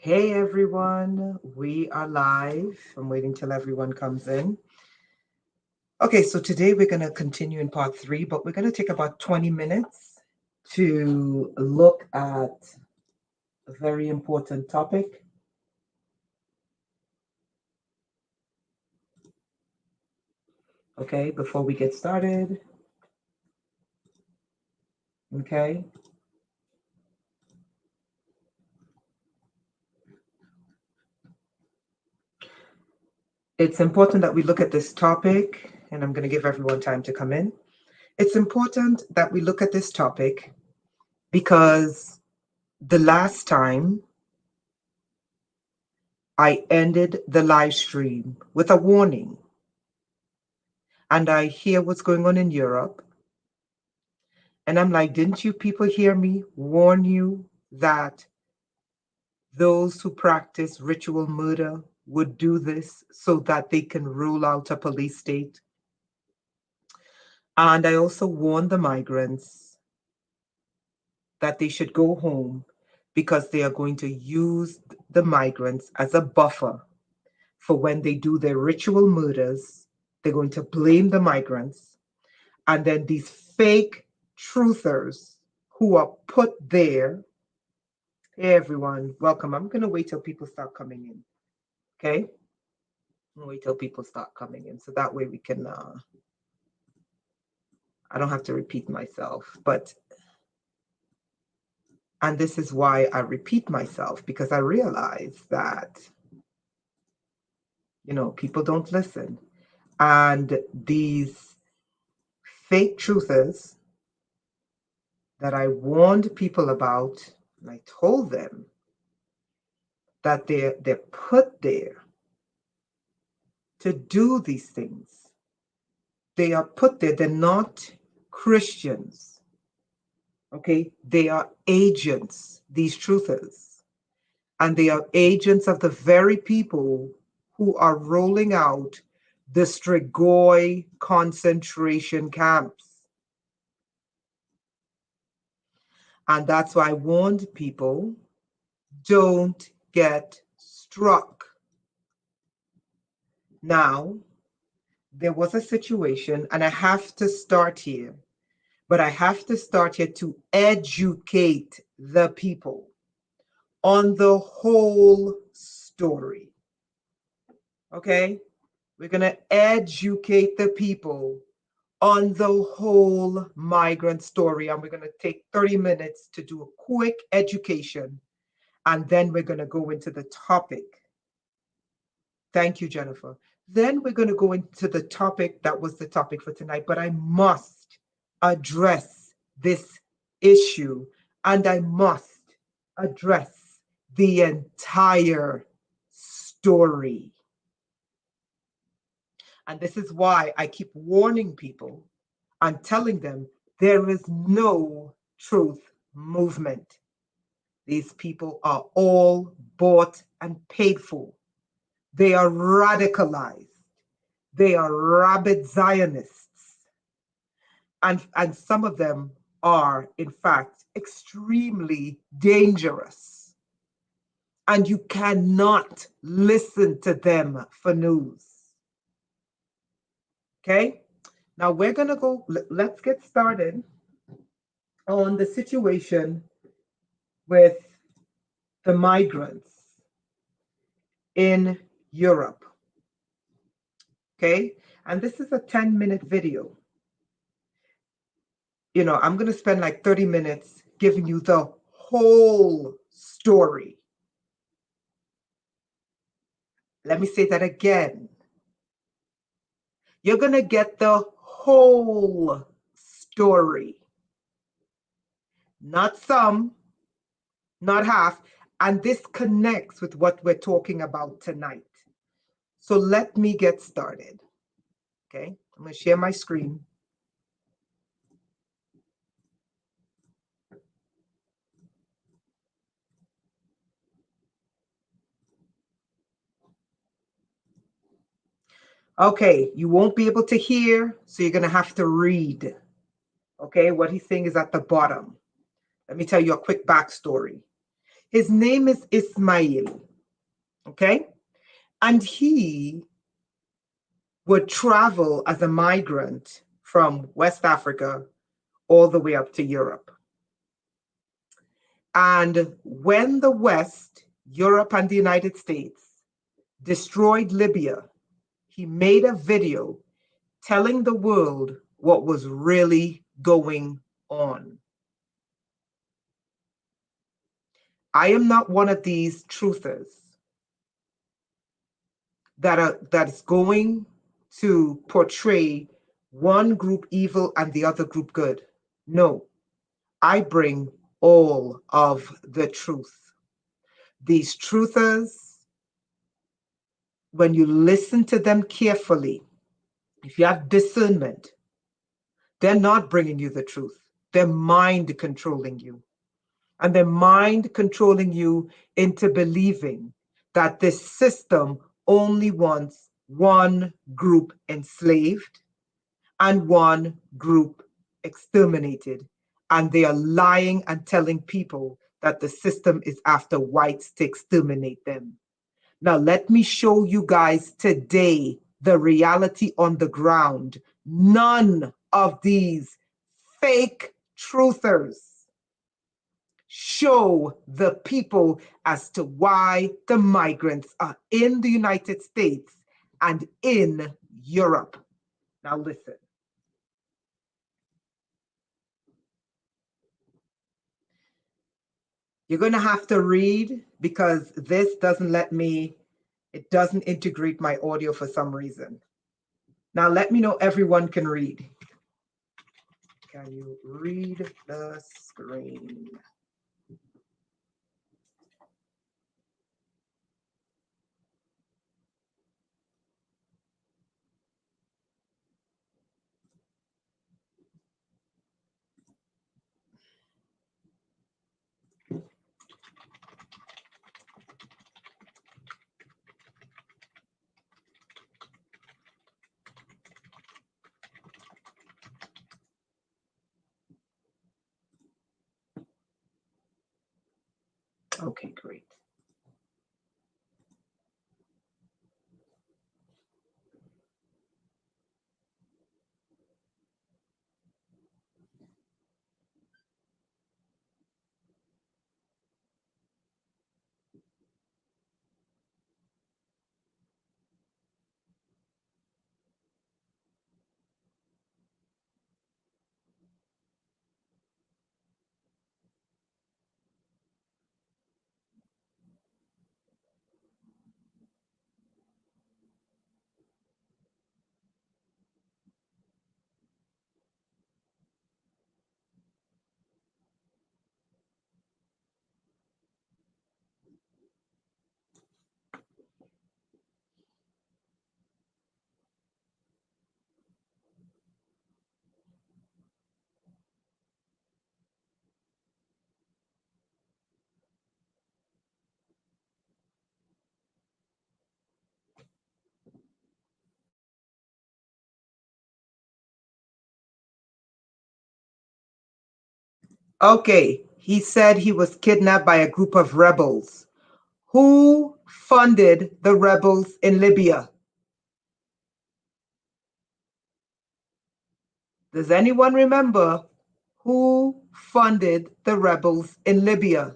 Hey everyone, we are live. I'm waiting till everyone comes in. Okay, so today we're going to continue in part 3, but we're going to take about 20 minutes to look at a very important topic. Okay, before we get started. Okay. It's important that we look at this topic, and I'm going to give everyone time to come in. It's important that we look at this topic because the last time I ended the live stream with a warning, and I hear what's going on in Europe. And I'm like, didn't you people hear me warn you that those who practice ritual murder would do this so that they can rule out a police state? And I also warned the migrants that they should go home because they are going to use the migrants as a buffer for when they do their ritual murders. They're going to blame the migrants. And then these fake truthers who are put there. Hey everyone, welcome. I'm going to wait till people start coming in. Okay? I'm going to wait till people start coming in so that way we can, I don't have to repeat myself. And this is why I repeat myself, because I realize that, people don't listen. And these fake truthers that I warned people about, and I told them that they're put there to do these things. They are put there. They're not Christians. Okay? They are agents, these truthers. And they are agents of the very people who are rolling out the Strigoi concentration camps. And that's why I warned people, don't get struck. Now, there was a situation, and I have to start here, but I have to start here to educate the people on the whole story. Okay? We're going to educate the people on the whole migrant story, and we're going to take 30 minutes to do a quick education, and then we're going to go into the topic. Thank you, Jennifer. Then we're going to go into the topic that was the topic for tonight, but I must address this issue, and I must address the entire story. And this is why I keep warning people and telling them there is no truth movement. These people are all bought and paid for. They are radicalized. They are rabid Zionists. And some of them are, in fact, extremely dangerous. And you cannot listen to them for news. Okay? Now we're going to go, let's get started on the situation with the migrants in Europe. Okay? And this is a 10-minute video. I'm going to spend like 30 minutes giving you the whole story. Let me say that again. You're going to get the whole story. Not some, not half. And this connects with what we're talking about tonight. So let me get started. Okay, I'm going to share my screen. Okay, you won't be able to hear, so you're going to have to read. Okay, what he's saying is at the bottom. Let me tell you a quick backstory. His name is Ismail, okay? And he would travel as a migrant from West Africa all the way up to Europe. And when the West, Europe, and the United States destroyed Libya, he made a video telling the world what was really going on. I am not one of these truthers that's going to portray one group evil and the other group good. No, I bring all of the truth. These truthers, when you listen to them carefully, if you have discernment, they're not bringing you the truth. They're mind controlling you. And they're mind controlling you into believing that this system only wants one group enslaved and one group exterminated. And they are lying and telling people that the system is after whites to exterminate them. Now, let me show you guys today the reality on the ground. None of these fake truthers show the people as to why the migrants are in the United States and in Europe. Now, listen. You're going to have to read because this doesn't let me, it doesn't integrate my audio for some reason. Now, let me know everyone can read. Can you read the screen? Okay, great. Okay, he said he was kidnapped by a group of rebels. Who funded the rebels in Libya? Does anyone remember who funded the rebels in Libya?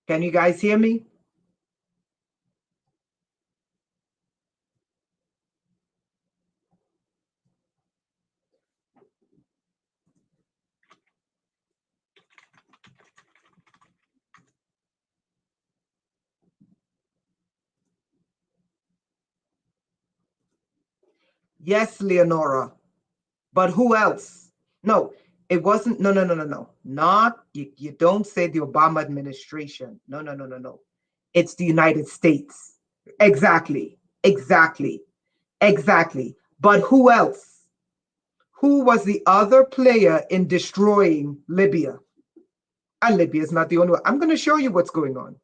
Can you guys hear me? Yes, Leonora. But who else? No, it wasn't. No, no, no, no, no. Not, you don't say the Obama administration. No, no, no, no, no. It's the United States. Exactly. Exactly. Exactly. But who else? Who was the other player in destroying Libya? And Libya is not the only one. I'm going to show you what's going on.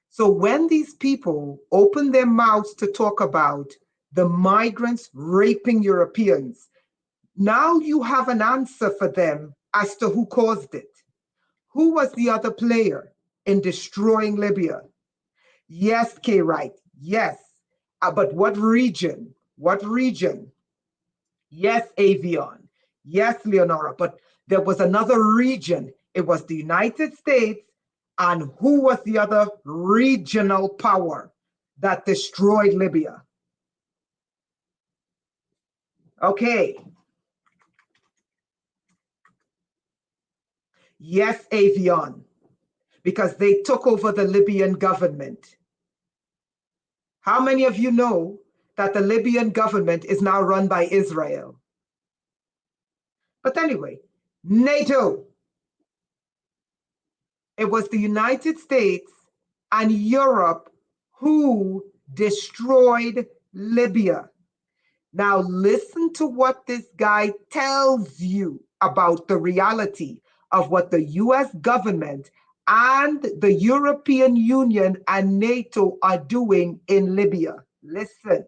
So when these people open their mouths to talk about the migrants raping Europeans. Now you have an answer for them as to who caused it. Who was the other player in destroying Libya? Yes, K. Wright, yes. But what region? What region? Yes, Avion. Yes, Leonora. But there was another region. It was the United States. And who was the other regional power that destroyed Libya? Okay. Yes, Avion, because they took over the Libyan government. How many of you know that the Libyan government is now run by Israel? But anyway, NATO. It was the United States and Europe who destroyed Libya. Now listen to what this guy tells you about the reality of what the US government and the European Union and NATO are doing in Libya. Listen.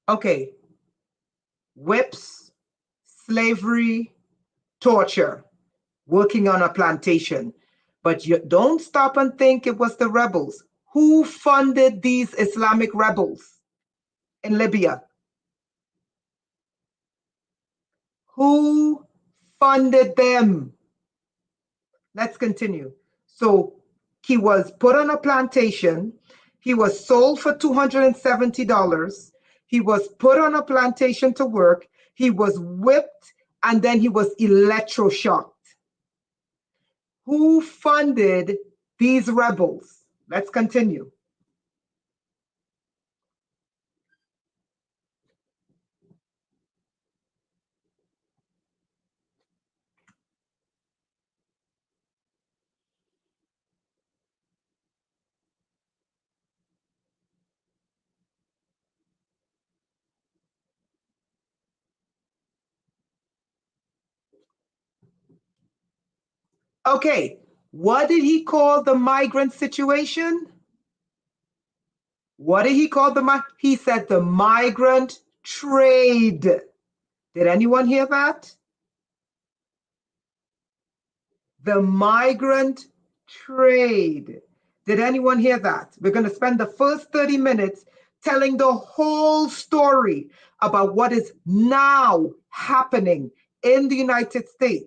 Okay. Whips, slavery, torture, working on a plantation. But you don't stop and think it was the rebels. Who funded these Islamic rebels in Libya? Who funded them? Let's continue. So he was put on a plantation. He was sold for $270. He was put on a plantation to work. He was whipped and then he was electroshocked. Who funded these rebels? Let's continue. Okay, what did he call the migrant situation? What did he call he said the migrant trade. Did anyone hear that? The migrant trade. Did anyone hear that? We're going to spend the first 30 minutes telling the whole story about what is now happening in the United States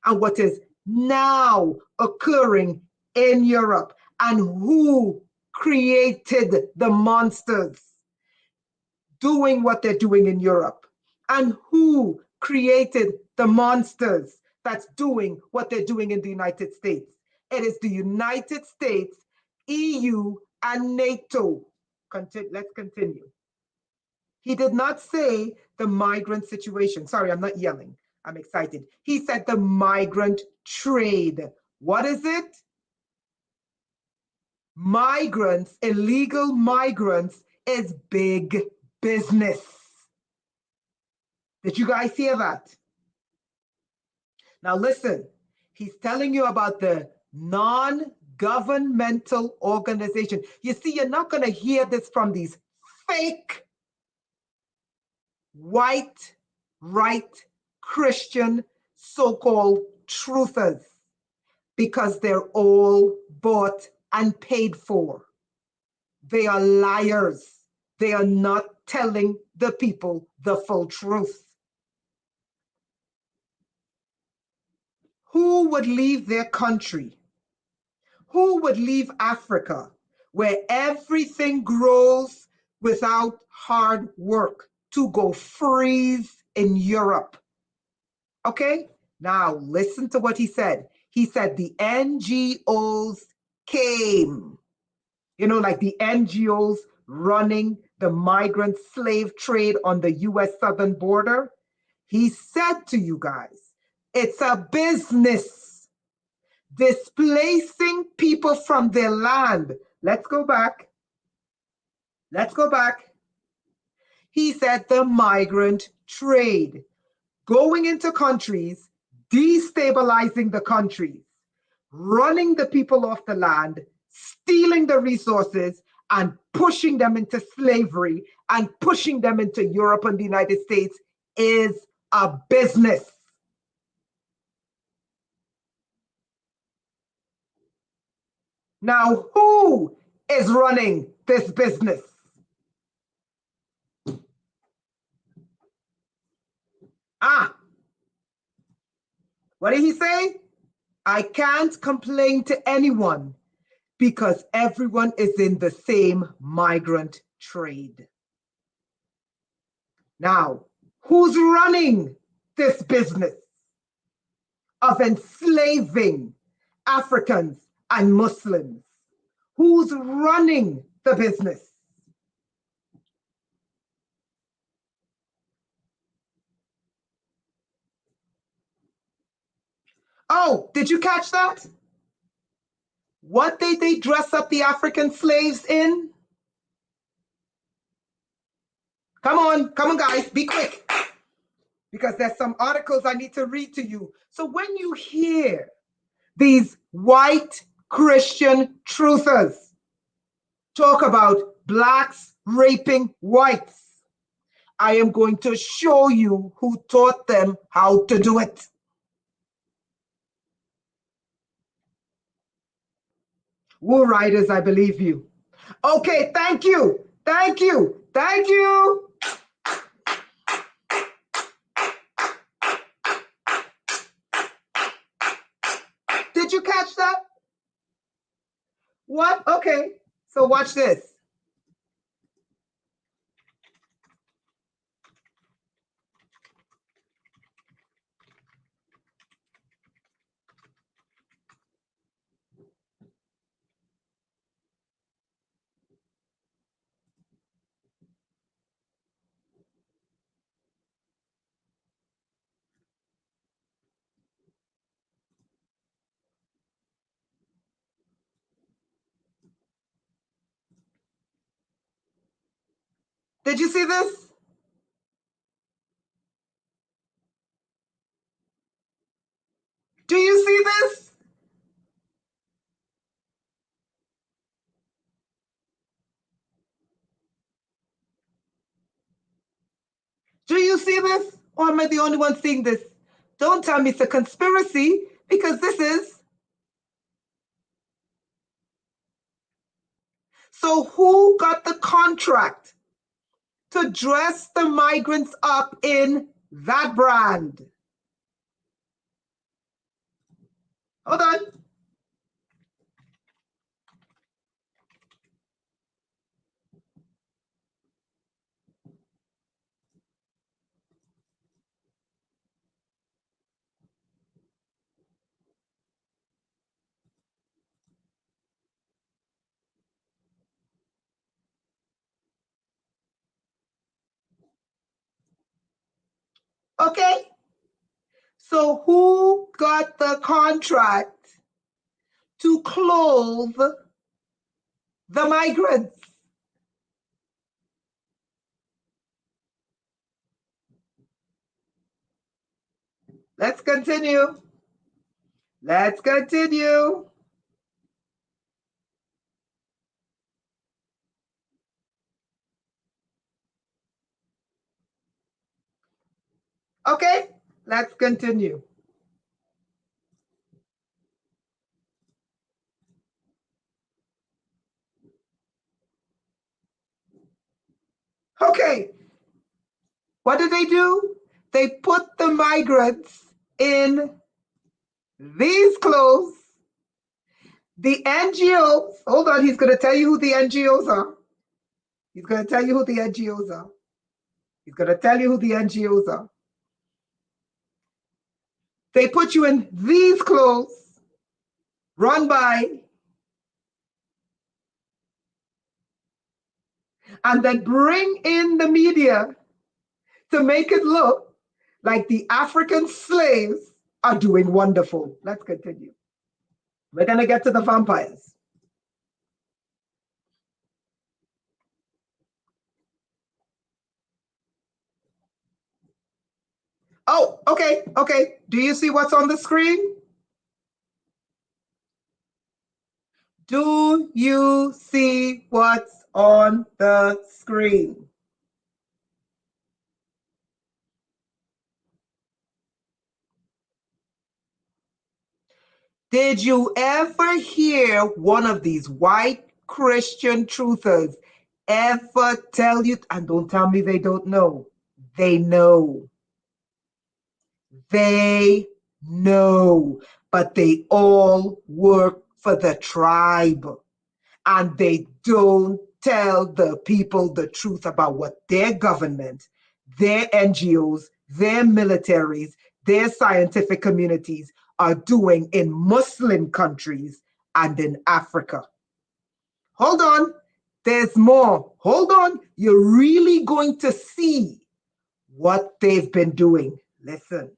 and what is now occurring in Europe and who created the monsters doing what they're doing in Europe and who created the monsters that's doing what they're doing in the United States. It is the United States, EU, and NATO. Let's continue. He did not say the migrant situation. Sorry, I'm not yelling. I'm excited. He said the migrant trade. What is it? Migrants, illegal migrants, is big business. Did you guys hear that? Now listen, he's telling you about the non-governmental organization. You see, you're not going to hear this from these fake white, right, Christian, so-called truthers, because they're all bought and paid for. They are liars. They are not telling the people the full truth. Who would leave their country? Who would leave Africa, where everything grows without hard work, to go freeze in Europe? Okay, now listen to what he said. He said the NGOs came, like the NGOs running the migrant slave trade on the US southern border, he said to you guys, it's a business displacing people from their land. Let's go back. Let's go back. He said the migrant trade, going into countries, destabilizing the countries, running the people off the land, stealing the resources, and pushing them into slavery and pushing them into Europe and the United States is a business. Now, who is running this business? What did he say? I can't complain to anyone because everyone is in the same migrant trade. Now, who's running this business of enslaving Africans and Muslims? Who's running the business? Oh, did you catch that? What did they dress up the African slaves in? Come on, guys, be quick. Because there's some articles I need to read to you. So when you hear these white Christian truthers talk about blacks raping whites, I am going to show you who taught them how to do it. Wool Riders, I believe you. Okay, thank you. Thank you. Thank you. Did you catch that? What? Okay, so watch this. Did you see this? Do you see this? Do you see this? Or am I the only one seeing this? Don't tell me it's a conspiracy, because this is. So who got the contract to dress the migrants up in that brand? Hold on. Okay. So who got the contract to clothe the migrants? Let's continue. Let's continue. Okay, let's continue. Okay, what did they do? They put the migrants in these clothes. The NGOs, hold on, he's going to tell you who the NGOs are. He's going to tell you who the NGOs are. He's going to tell you who the NGOs are. They put you in these clothes, run by and then bring in the media to make it look like the African slaves are doing wonderful. Let's continue. We're going to get to the vampires. Oh, okay, okay. Do you see what's on the screen? Do you see what's on the screen? Did you ever hear one of these white Christian truthers ever tell you, and don't tell me they don't know, they know. They know, but they all work for the tribe, and they don't tell the people the truth about what their government, their NGOs, their militaries, their scientific communities are doing in Muslim countries and in Africa. Hold on, there's more. Hold on, you're really going to see what they've been doing. Listen.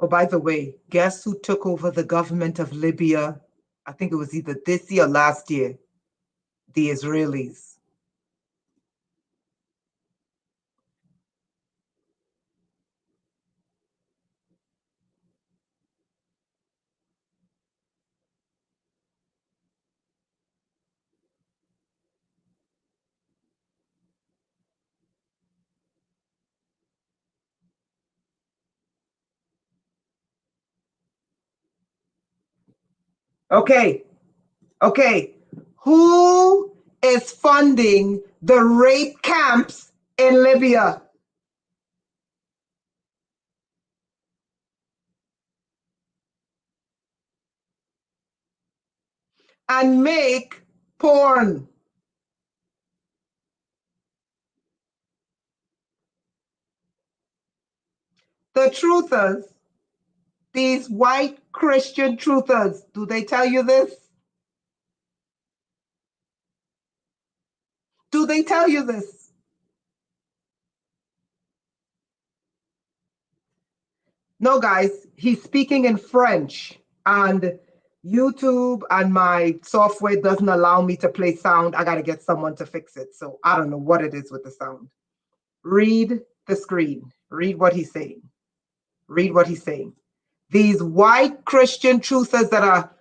Oh, by the way, guess who took over the government of Libya? I think it was either this year or last year. The Israelis. Okay, okay. Who is funding the rape camps in Libya? And make porn. The truthers, these white Christian truthers, do they tell you this? Do they tell you this? No, guys, he's speaking in French, and YouTube and my software doesn't allow me to play sound. I got to get someone to fix it. So I don't know what it is with the sound. Read the screen. Read what he's saying. Read what he's saying. These white Christian truthers that are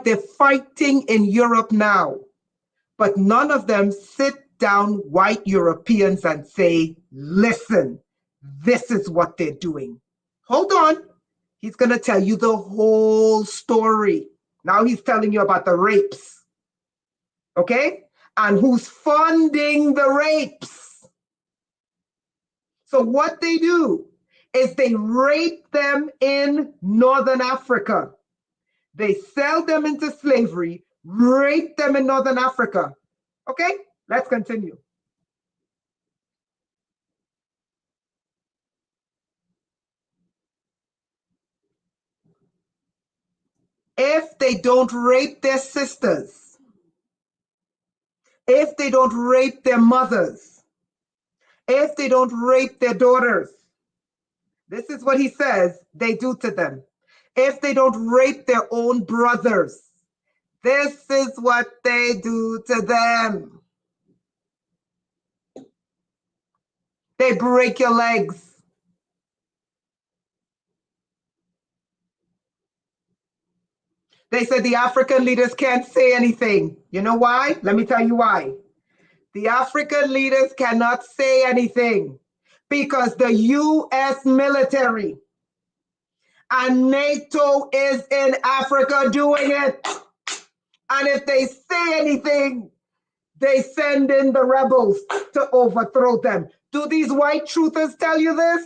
they're fighting in Europe now, but none of them sit down white Europeans and say, listen, this is what they're doing. Hold on. He's going to tell you the whole story. Now he's telling you about the rapes. Okay? And who's funding the rapes. So what they do is they rape them in Northern Africa. They sell them into slavery, rape them in Northern Africa. Okay? Let's continue. If they don't rape their sisters, if they don't rape their mothers, if they don't rape their daughters, this is what he says they do to them. If they don't rape their own brothers, this is what they do to them. They break your legs. They said the African leaders can't say anything. You know why? Let me tell you why. The African leaders cannot say anything because the U.S. military and NATO is in Africa doing it. And if they say anything, they send in the rebels to overthrow them. Do these white truthers tell you this?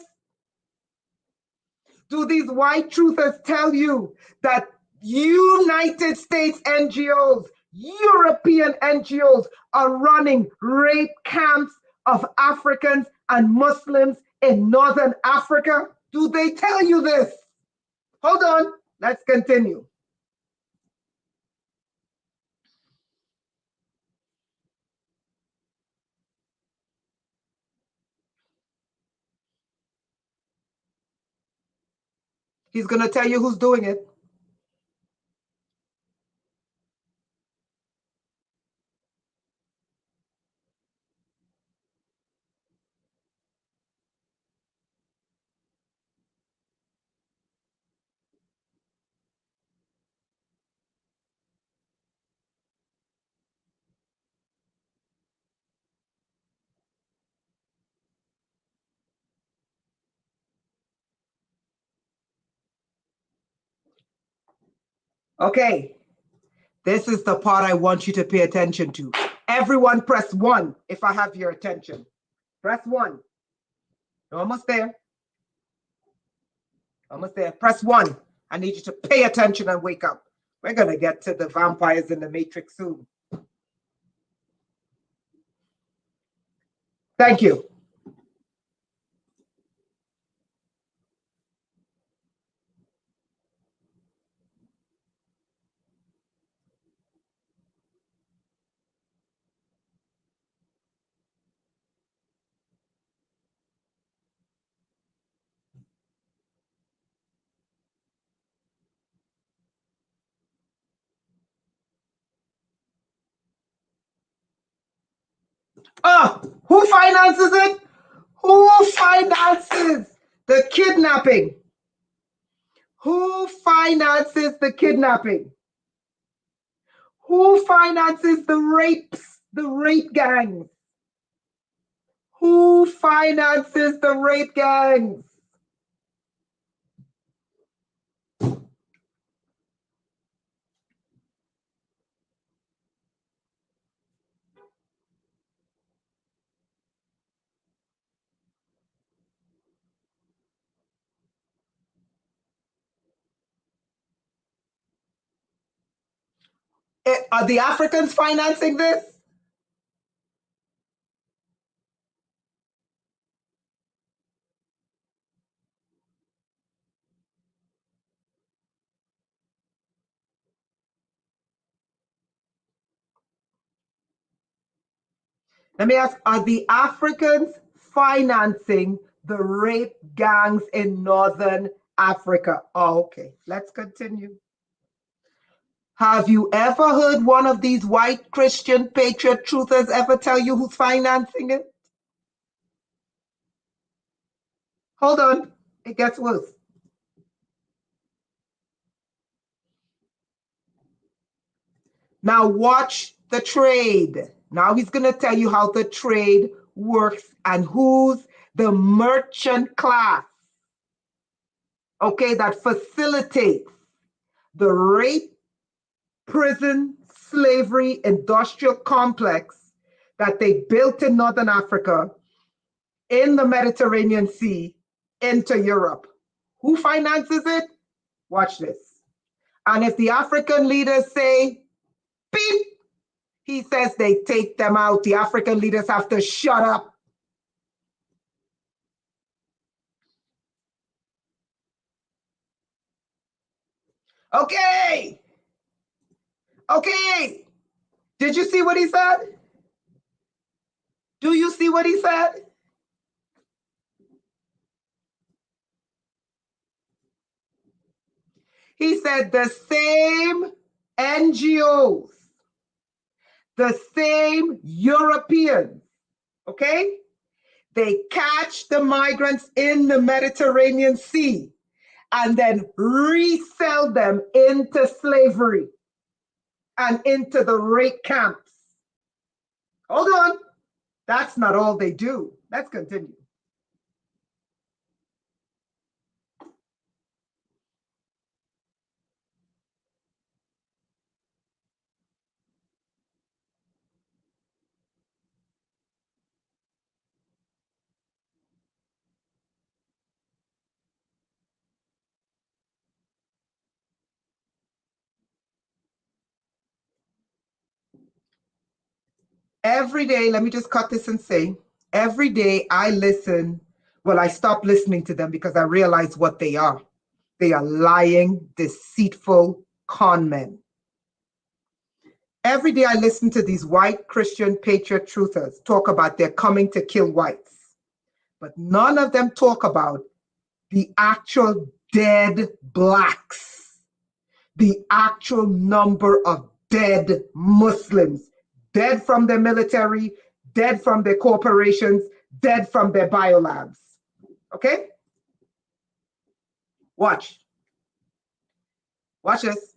Do these white truthers tell you that United States NGOs, European NGOs are running rape camps of Africans and Muslims in Northern Africa? Do they tell you this? Hold on, let's continue. He's going to tell you who's doing it. Okay, this is the part I want you to pay attention to. Everyone press 1 if I have your attention. Press 1. Almost there. Almost there. Press 1. I need you to pay attention and wake up. We're going to get to the vampires in the Matrix soon. Thank you. Oh, who finances it? Who finances the kidnapping? Who finances the kidnapping? Who finances the rapes, the rape gangs? Who finances the rape gangs? Are the Africans financing this? Let me ask, are the Africans financing the rape gangs in Northern Africa? Oh, okay, let's continue. Have you ever heard one of these white Christian patriot truthers ever tell you who's financing it? Hold on, it gets worse. Now watch the trade. Now he's going to tell you how the trade works and who's the merchant class, okay, that facilitates the rape, prison, slavery, industrial complex that they built in Northern Africa, in the Mediterranean Sea, into Europe. Who finances it? Watch this. And if the African leaders say, beep, he says they take them out. The African leaders have to shut up. Okay. Okay. Did you see what he said? Do you see what he said? He said the same NGOs, the same Europeans, okay, They catch the migrants in the Mediterranean Sea and then resell them into slavery and into the rape camps. Hold on. That's not all they do. Let's continue. Every day, let me just cut this and say, every day I listen. Well, I stop listening to them because I realize what they are. They are lying, deceitful con men. Every day I listen to these white Christian patriot truthers talk about they're coming to kill whites, but none of them talk about the actual dead blacks, the actual number of dead Muslims, dead from their military, dead from their corporations, dead from their biolabs. Okay? Watch. Watch this.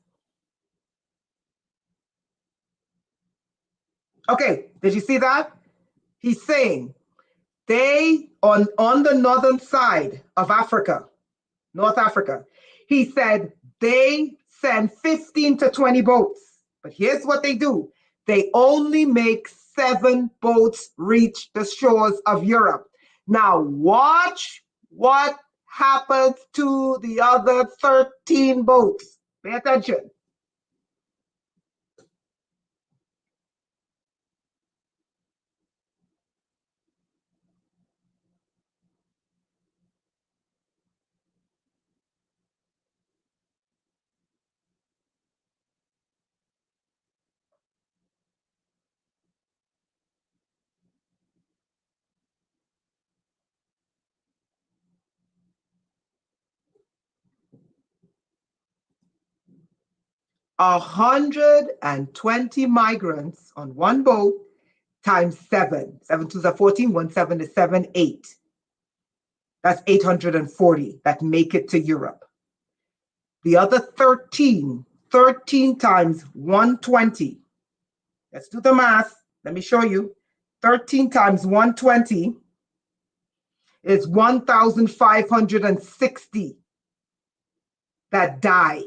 Okay, did you see that? He's saying they on the northern side of Africa, North Africa, he said they send 15 to 20 boats. But here's what they do. They only make 7 boats reach the shores of Europe. Now watch what happens to the other 13 boats. Pay attention. 120 migrants on one boat times 7. 7 twos are 14, 1 7 is 7, 8. That's 840 that make it to Europe. The other 13 times 120. Let's do the math. Let me show you. 13 times 120 is 1,560 that die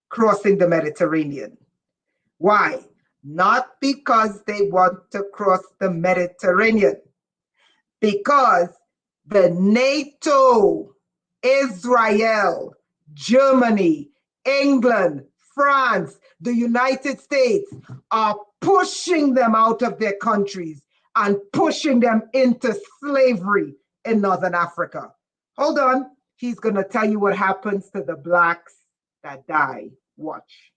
crossing the Mediterranean. Why? Not because they want to cross the Mediterranean, because the NATO, Israel, Germany, England, France, the United States are pushing them out of their countries and pushing them into slavery in Northern Africa. Hold on. He's going to tell you what happens to the blacks that die. Watch.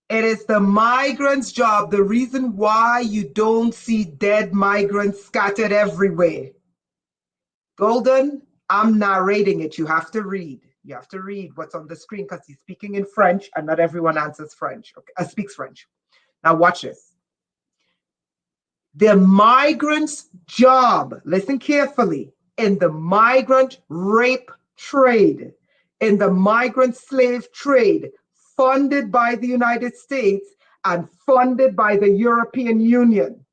It is the migrants' job, the reason why you don't see dead migrants scattered everywhere. Golden, I'm narrating it. You have to read. You have to read what's on the screen because he's speaking in French and not everyone answers French. Okay, speaks French. Now watch this. The migrants' job, listen carefully, in the migrant rape trade, in the migrant slave trade, funded by the United States and funded by the European Union.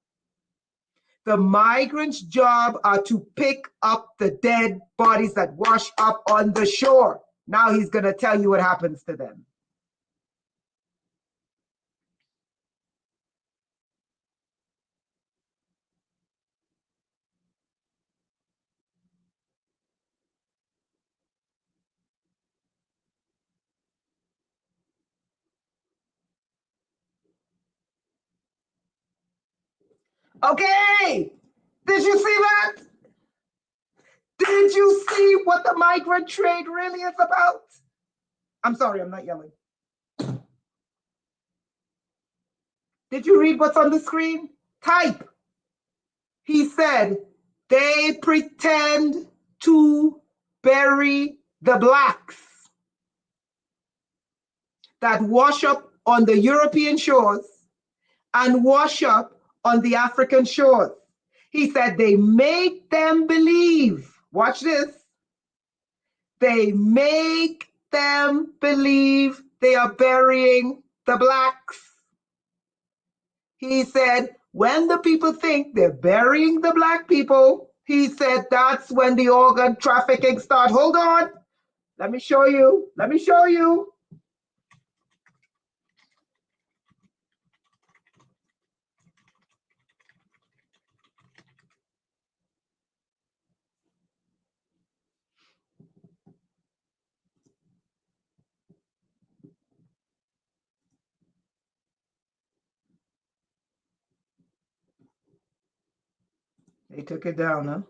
The migrants' job are to pick up the dead bodies that wash up on the shore. Now he's going to tell you what happens to them. Okay, did you see that? Did you see what the migrant trade really is about? I'm sorry, I'm not yelling. Did you read what's on the screen? Type. He said, they pretend to bury the blacks that wash up on the European shores and wash up on the African shores. He said they make them believe, watch this, they make them believe they are burying the blacks. He said, when the people think they're burying the black people, he said that's when the organ trafficking starts. Hold on. Let me show you. Let me show you. They took it down, huh?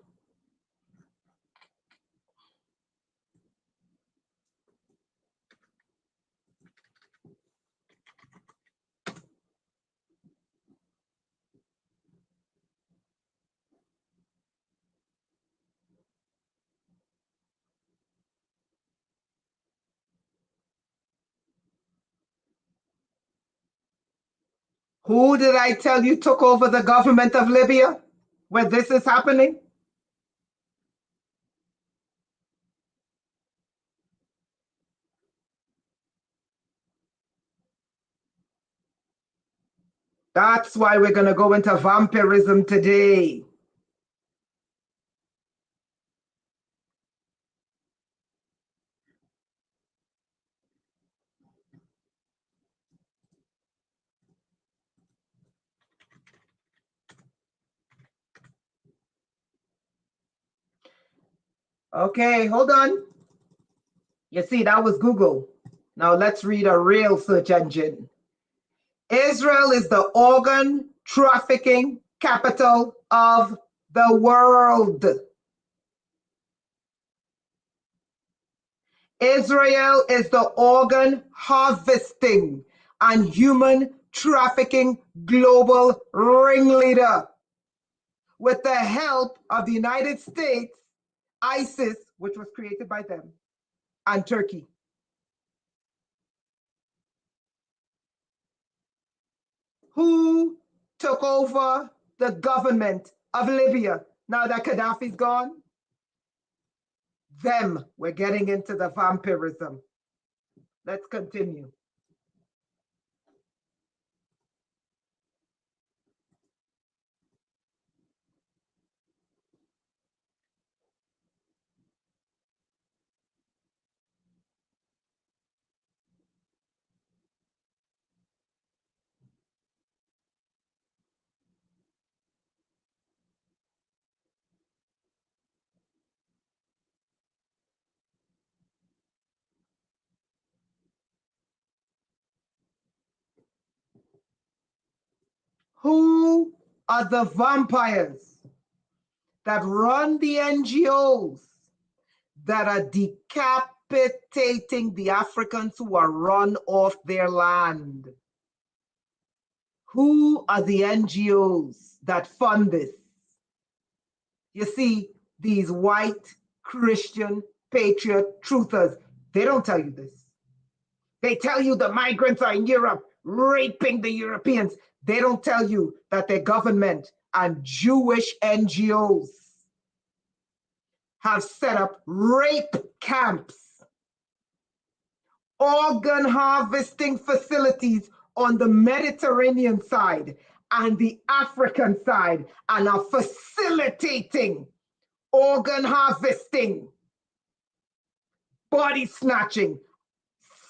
Who did I tell you took over the government of Libya where this is happening? That's why we're going to go into vampirism today. Okay, hold on. You see, that was Google. Now let's read a real search engine. Israel is the organ trafficking capital of the world. Israel is the organ harvesting and human trafficking global ringleader. With the help of the United States, ISIS, which was created by them, and Turkey. Who took over the government of Libya now that Gaddafi's gone? Them. We're getting into the vampirism. Let's continue. Who are the vampires that run the NGOs that are decapitating the Africans who are run off their land? Who are the NGOs that fund this? You see, these white Christian patriot truthers, they don't tell you this. They tell you the migrants are in Europe raping the Europeans. They don't tell you that their government and Jewish NGOs have set up rape camps, organ harvesting facilities on the Mediterranean side and the African side, and are facilitating organ harvesting, body snatching,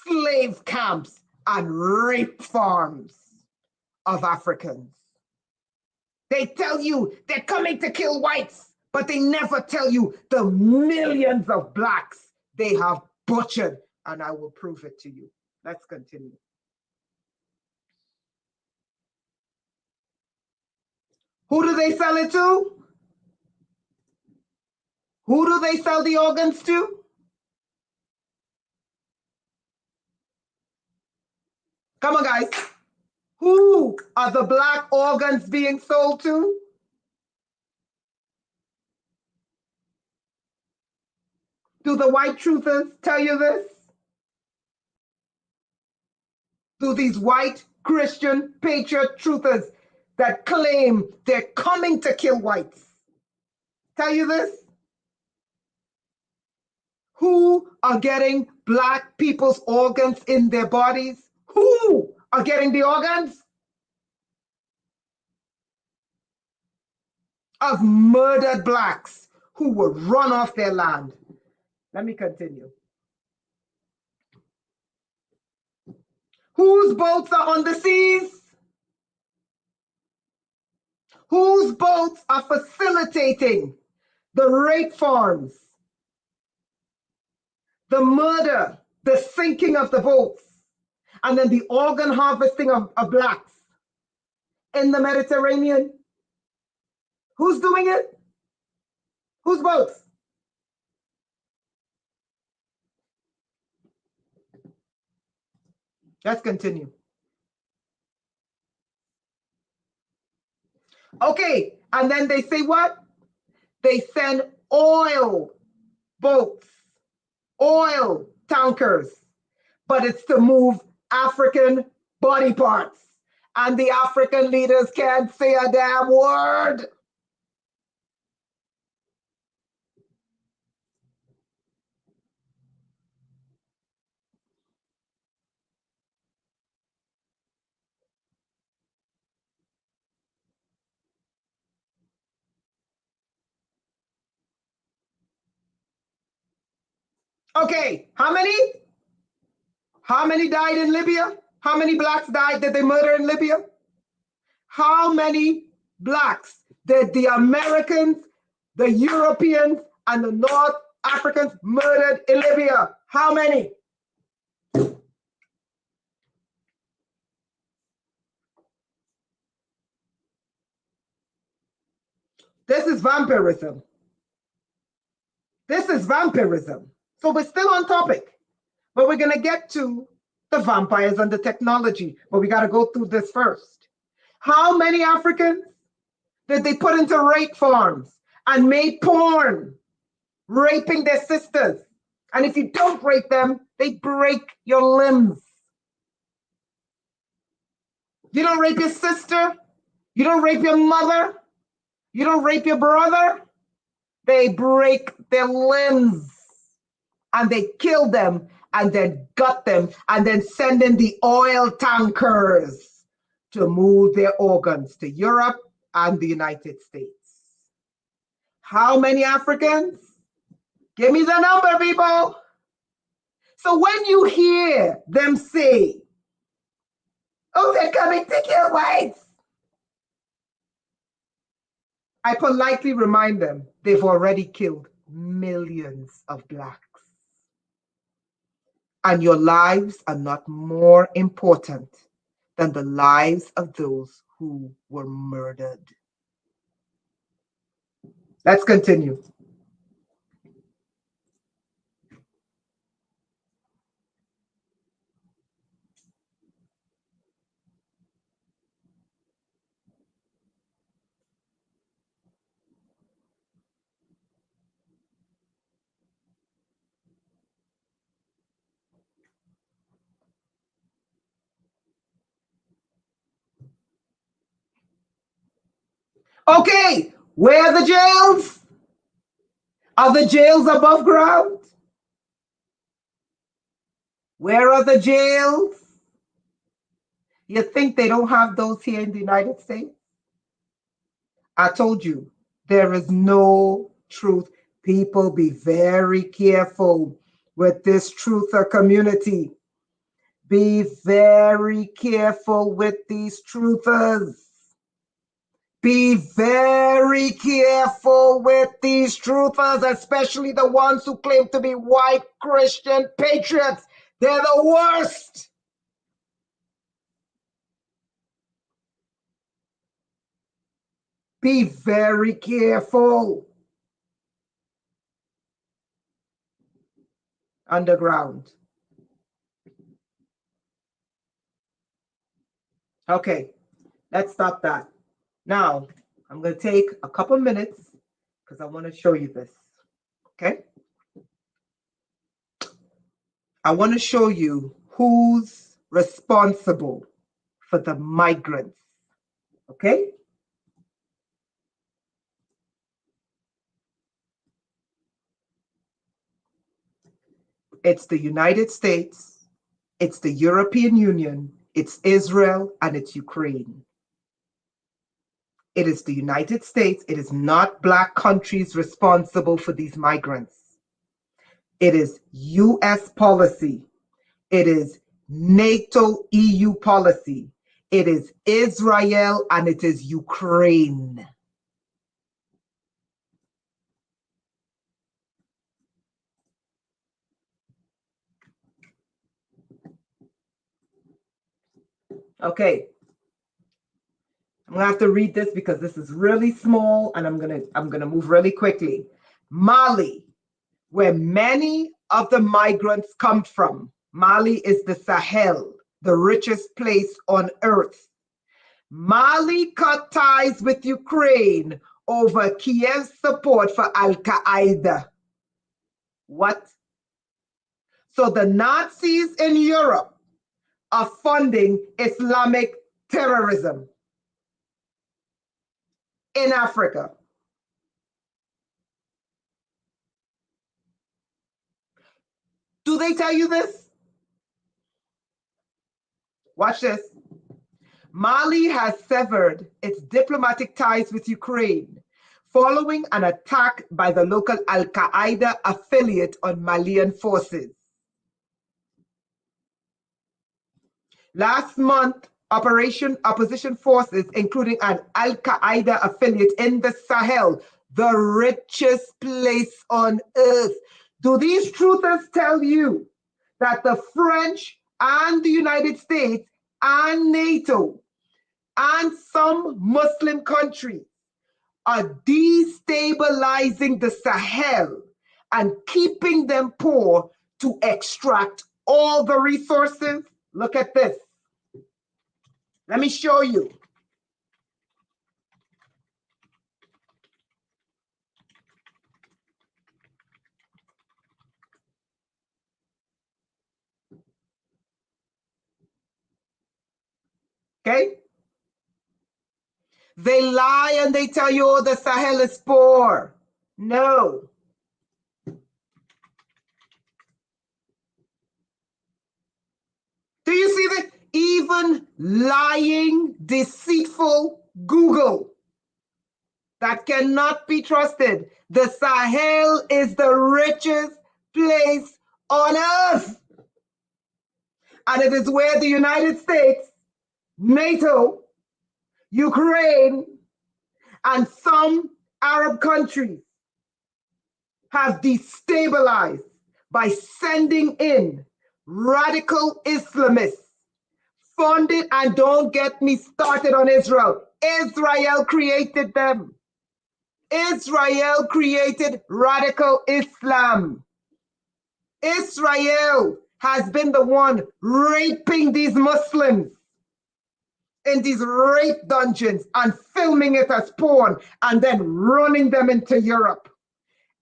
slave camps, and rape farms of Africans. They tell you they're coming to kill whites, but they never tell you the millions of blacks they have butchered, and I will prove it to you. Let's continue. Who do they sell it to? Who do they sell the organs to? Come on, guys. Who are the black organs being sold to? Do the white truthers tell you this? Do these white Christian patriot truthers that claim they're coming to kill whites tell you this? Who are getting black people's organs in their bodies? Who are getting the organs? Of murdered blacks who were run off their land. Let me continue. Whose boats are on the seas? Whose boats are facilitating the rape farms, the murder, the sinking of the boats, and then the organ harvesting of blacks in the Mediterranean? Who's doing it? Whose boats? Let's continue. Okay, and then they say what? They send oil boats, oil tankers, but it's to move African body parts. And the African leaders can't say a damn word. Okay, how many? How many died in Libya? How many blacks died that they murder in Libya? How many blacks did the Americans, the Europeans, and the North Africans murdered in Libya? How many? This is vampirism. This is vampirism. So we're still on topic, but we're going to get to the vampires and the technology, but we got to go through this first. How many Africans did they put into rape farms and made porn, raping their sisters? And if you don't rape them, they break your limbs. You don't rape your sister, you don't rape your mother, you don't rape your brother, they break their limbs and they kill them and then gut them and then send in the oil tankers to move their organs to Europe and the United States. How many Africans? Give me the number, people. So when you hear them say, oh, they're coming to kill whites, I politely remind them they've already killed millions of blacks. And your lives are not more important than the lives of those who were murdered. Let's continue. Okay, where are the jails? Are the jails above ground? Where are the jails? You think they don't have those here in the United States? I told you, there is no truth. People, be very careful with this truther community. Be very careful with these truthers. Be very careful with these truthers, especially the ones who claim to be white Christian patriots. They're the worst. Be very careful. Underground. Okay, let's stop that. Now, I'm going to take a couple minutes because I want to show you this. Okay? I want to show you who's responsible for the migrants. Okay? It's the United States, it's the European Union, it's Israel, and it's Ukraine. It is the United States. It is not Black countries responsible for these migrants. It is US policy. It is NATO EU policy. It is Israel and it is Ukraine. Okay. I'm gonna have to read this because this is really small and I'm gonna move really quickly. Mali, where many of the migrants come from. Mali is the Sahel, the richest place on earth. Mali cut ties with Ukraine over Kiev's support for Al Qaeda. What? So the Nazis in Europe are funding Islamic terrorism in Africa. Do they tell you this? Watch this. Mali has severed its diplomatic ties with Ukraine following an attack by the local Al Qaeda affiliate on Malian forces. Last month, opposition forces, including an Al Qaeda affiliate in the Sahel, the richest place on earth. Do these truthers tell you that the French and the United States and NATO and some Muslim countries are destabilizing the Sahel and keeping them poor to extract all the resources? Look at this. Let me show you. Okay? They lie and they tell you, oh, the Sahel is poor. No. Do you see that? Even lying, deceitful Google that cannot be trusted. The Sahel is the richest place on earth. And it is where the United States, NATO, Ukraine, and some Arab countries have destabilized by sending in radical Islamists funded, and don't get me started on Israel. Israel created them. Israel created radical Islam. Israel has been the one raping these Muslims in these rape dungeons and filming it as porn and then running them into Europe.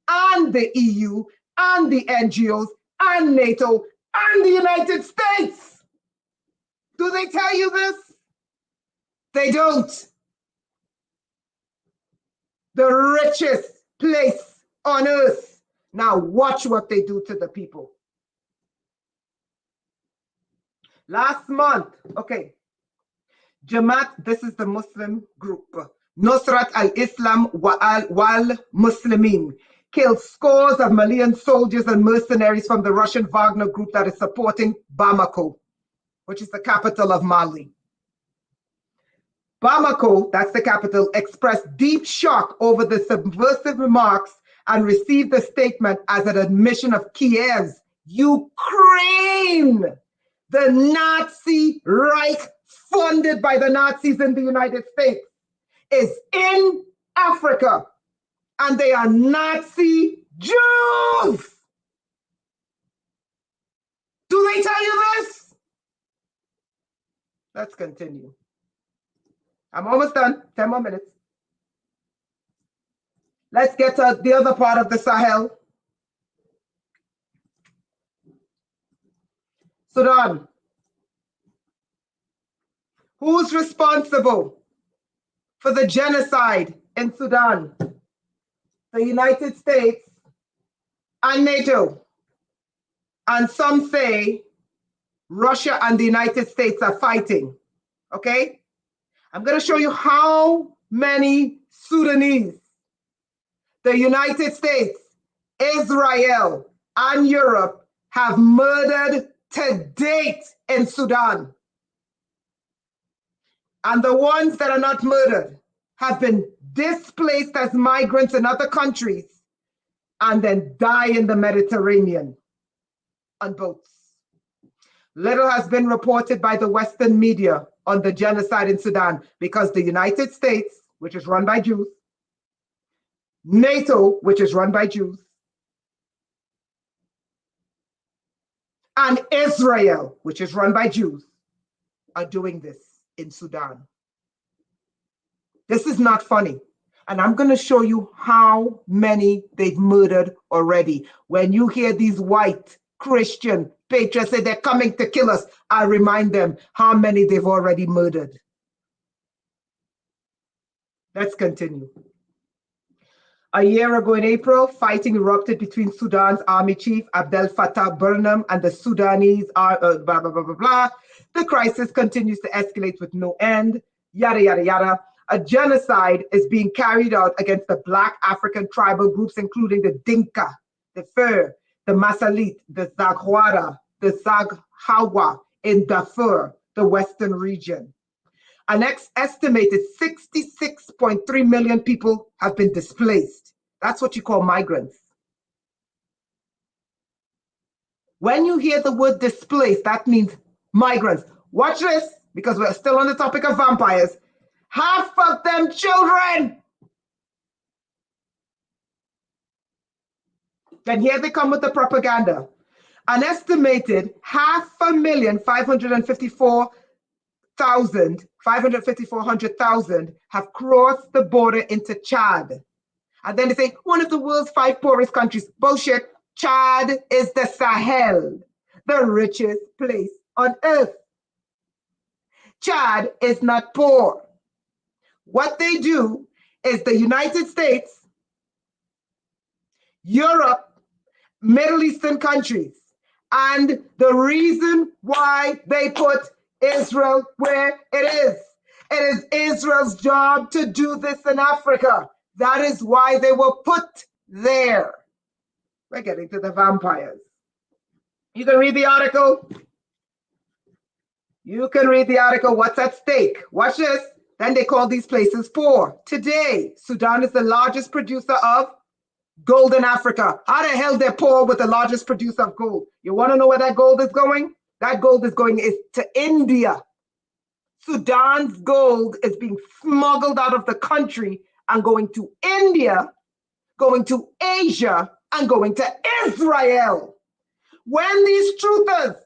And the EU and the NGOs and NATO and the United States. Do they tell you this? They don't. The richest place on earth. Now watch what they do to the people. Last month, okay, Jamaat, this is the Muslim group, Nusrat al-Islam wal Muslimin, killed scores of Malian soldiers and mercenaries from the Russian Wagner group that is supporting Bamako, which is the capital of Mali. Bamako, that's the capital, expressed deep shock over the subversive remarks and received the statement as an admission of Kiev's Ukraine, the Nazi Reich funded by the Nazis in the United States, is in Africa, and they are Nazi Jews. Do they tell you this? Let's continue. I'm almost done. 10 more minutes. Let's get to the other part of the Sahel. Sudan. Who's responsible for the genocide in Sudan? The United States and NATO. And some say Russia and the United States are fighting. Okay? I'm going to show you how many Sudanese the United States, Israel, and Europe have murdered to date in Sudan. And the ones that are not murdered have been displaced as migrants in other countries and then die in the Mediterranean on boats. Little has been reported by the Western media on the genocide in Sudan because the United States, which is run by Jews, NATO, which is run by Jews, and Israel, which is run by Jews, are doing this in Sudan. This is not funny. And I'm going to show you how many they've murdered already. When you hear these white Christian patriots say they're coming to kill us, I remind them how many they've already murdered. Let's continue. A year ago in April, fighting erupted between Sudan's army chief, Abdel Fattah Burham, and the Sudanese, blah, blah, blah, blah, blah. The crisis continues to escalate with no end, yada, yada, yada. A genocide is being carried out against the Black African tribal groups, including the Dinka, the Fur, the Masalit, the Zaghwara, the Zaghawa in Darfur, the Western region. An estimated 66.3 million people have been displaced. That's what you call migrants. When you hear the word displaced, that means migrants. Watch this, because we're still on the topic of vampires. Half of them children. Then here they come with the propaganda. An estimated 500,000 have crossed the border into Chad. And then they say, one of the world's 5 poorest countries. Bullshit. Chad is the Sahel, the richest place on earth. Chad is not poor. What they do is the United States, Europe, Middle Eastern countries, and the reason why they put Israel where it is Israel's job to do this in Africa. That is why they were put there. We're getting to the vampires. You can read the article. You can read the article. What's at stake? Watch this. Then they call these places poor. Today, Sudan is the largest producer of gold in Africa. How the hell they're poor with the largest producer of gold? You want to know where that gold is going? That gold is going to India. Sudan's gold is being smuggled out of the country and going to India, going to Asia, and going to Israel. When these truthers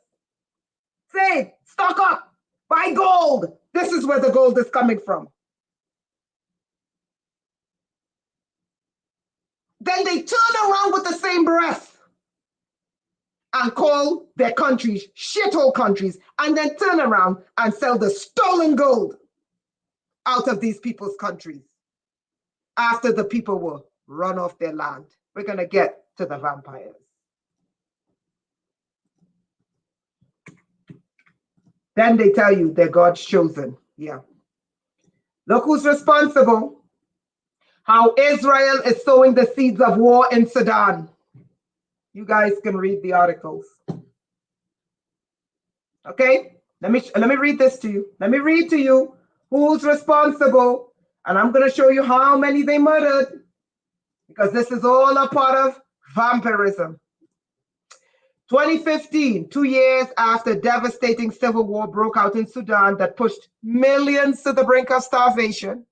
say, stock up, buy gold, this is where the gold is coming from. Then they turn around with the same breath and call their countries shithole countries, and then turn around and sell the stolen gold out of these people's countries after the people were run off their land. We're going to get to the vampires. Then they tell you they're God's chosen. Yeah. Look who's responsible. How Israel is sowing the seeds of war in Sudan. You guys can read the articles. Okay? Let me read this to you. Let me read to you who's responsible. And I'm going to show you how many they murdered. Because this is all a part of vampirism. 2015, 2 years after devastating civil war broke out in Sudan that pushed millions to the brink of starvation,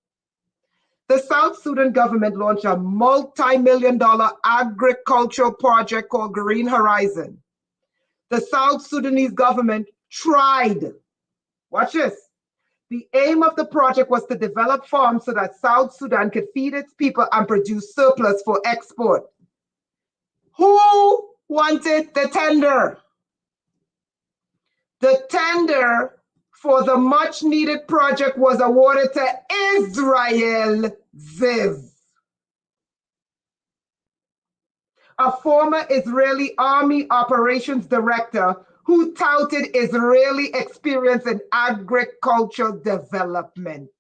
the South Sudan government launched a multi-million-dollar agricultural project called Green Horizon. The South Sudanese government tried, watch this, The aim of the project was to develop farms so that South Sudan could feed its people and produce surplus for export. Who wanted the tender? The tender for the much needed project was awarded to Israel Ziv, a former Israeli Army operations director who touted Israeli experience in agricultural development.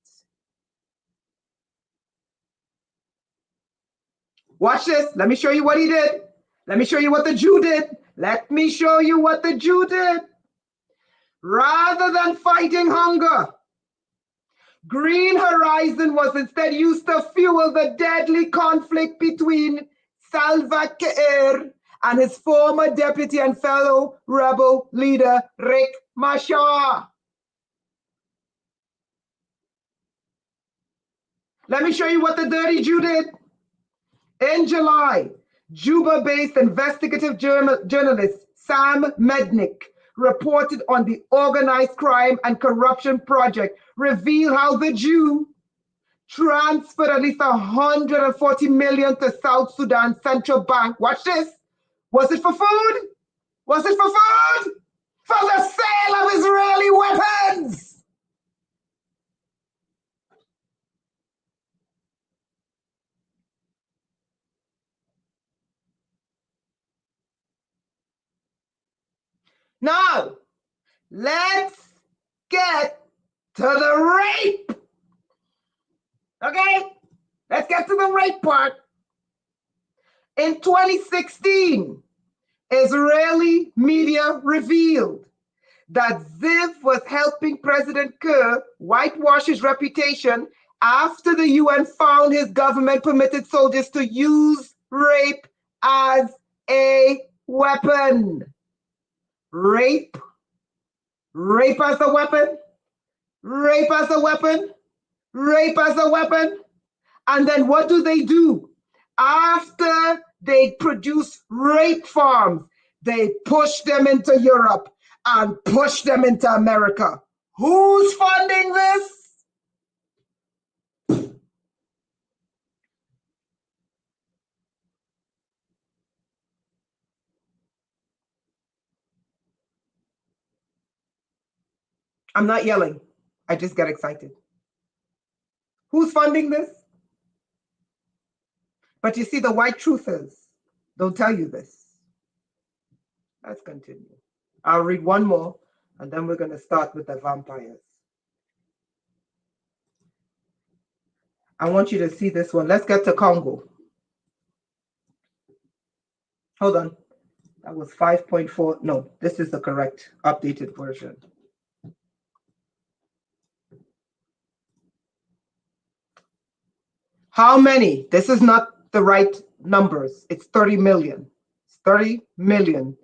Watch this. Let me show you what he did. Let me show you what the Jew did. Let me show you what the Jew did. Rather than fighting hunger, Green Horizon was instead used to fuel the deadly conflict between Salva Kiir and his former deputy and fellow rebel leader, Riek Machar. Let me show you what the dirty Jew did. In July, Juba-based investigative journalist Sam Mednick reported on the Organized Crime and Corruption Project, revealed how the Jew transferred at least $140 million to South Sudan Central Bank. Watch this. Was it for food? Was it for food? For the sale of Israeli weapons. Now, let's get to the rape. Okay? Let's get to the rape part. In 2016, Israeli media revealed that Ziv was helping President Kiir whitewash his reputation after the UN found his government permitted soldiers to use rape as a weapon. Rape? Rape as a weapon? Rape as a weapon? Rape as a weapon? And then what do? After they produce rape farms, they push them into Europe and push them into America. Who's funding this? I'm not yelling. I just get excited. Who's funding this? But you see, the white truthers don't tell you this. Let's continue. I'll read one more, and then we're going to start with the vampires. I want you to see this one. Let's get to Congo. Hold on. That was 5.4. No, this is the correct updated version. How many? This is not the right numbers. It's 30 million. It's 30 million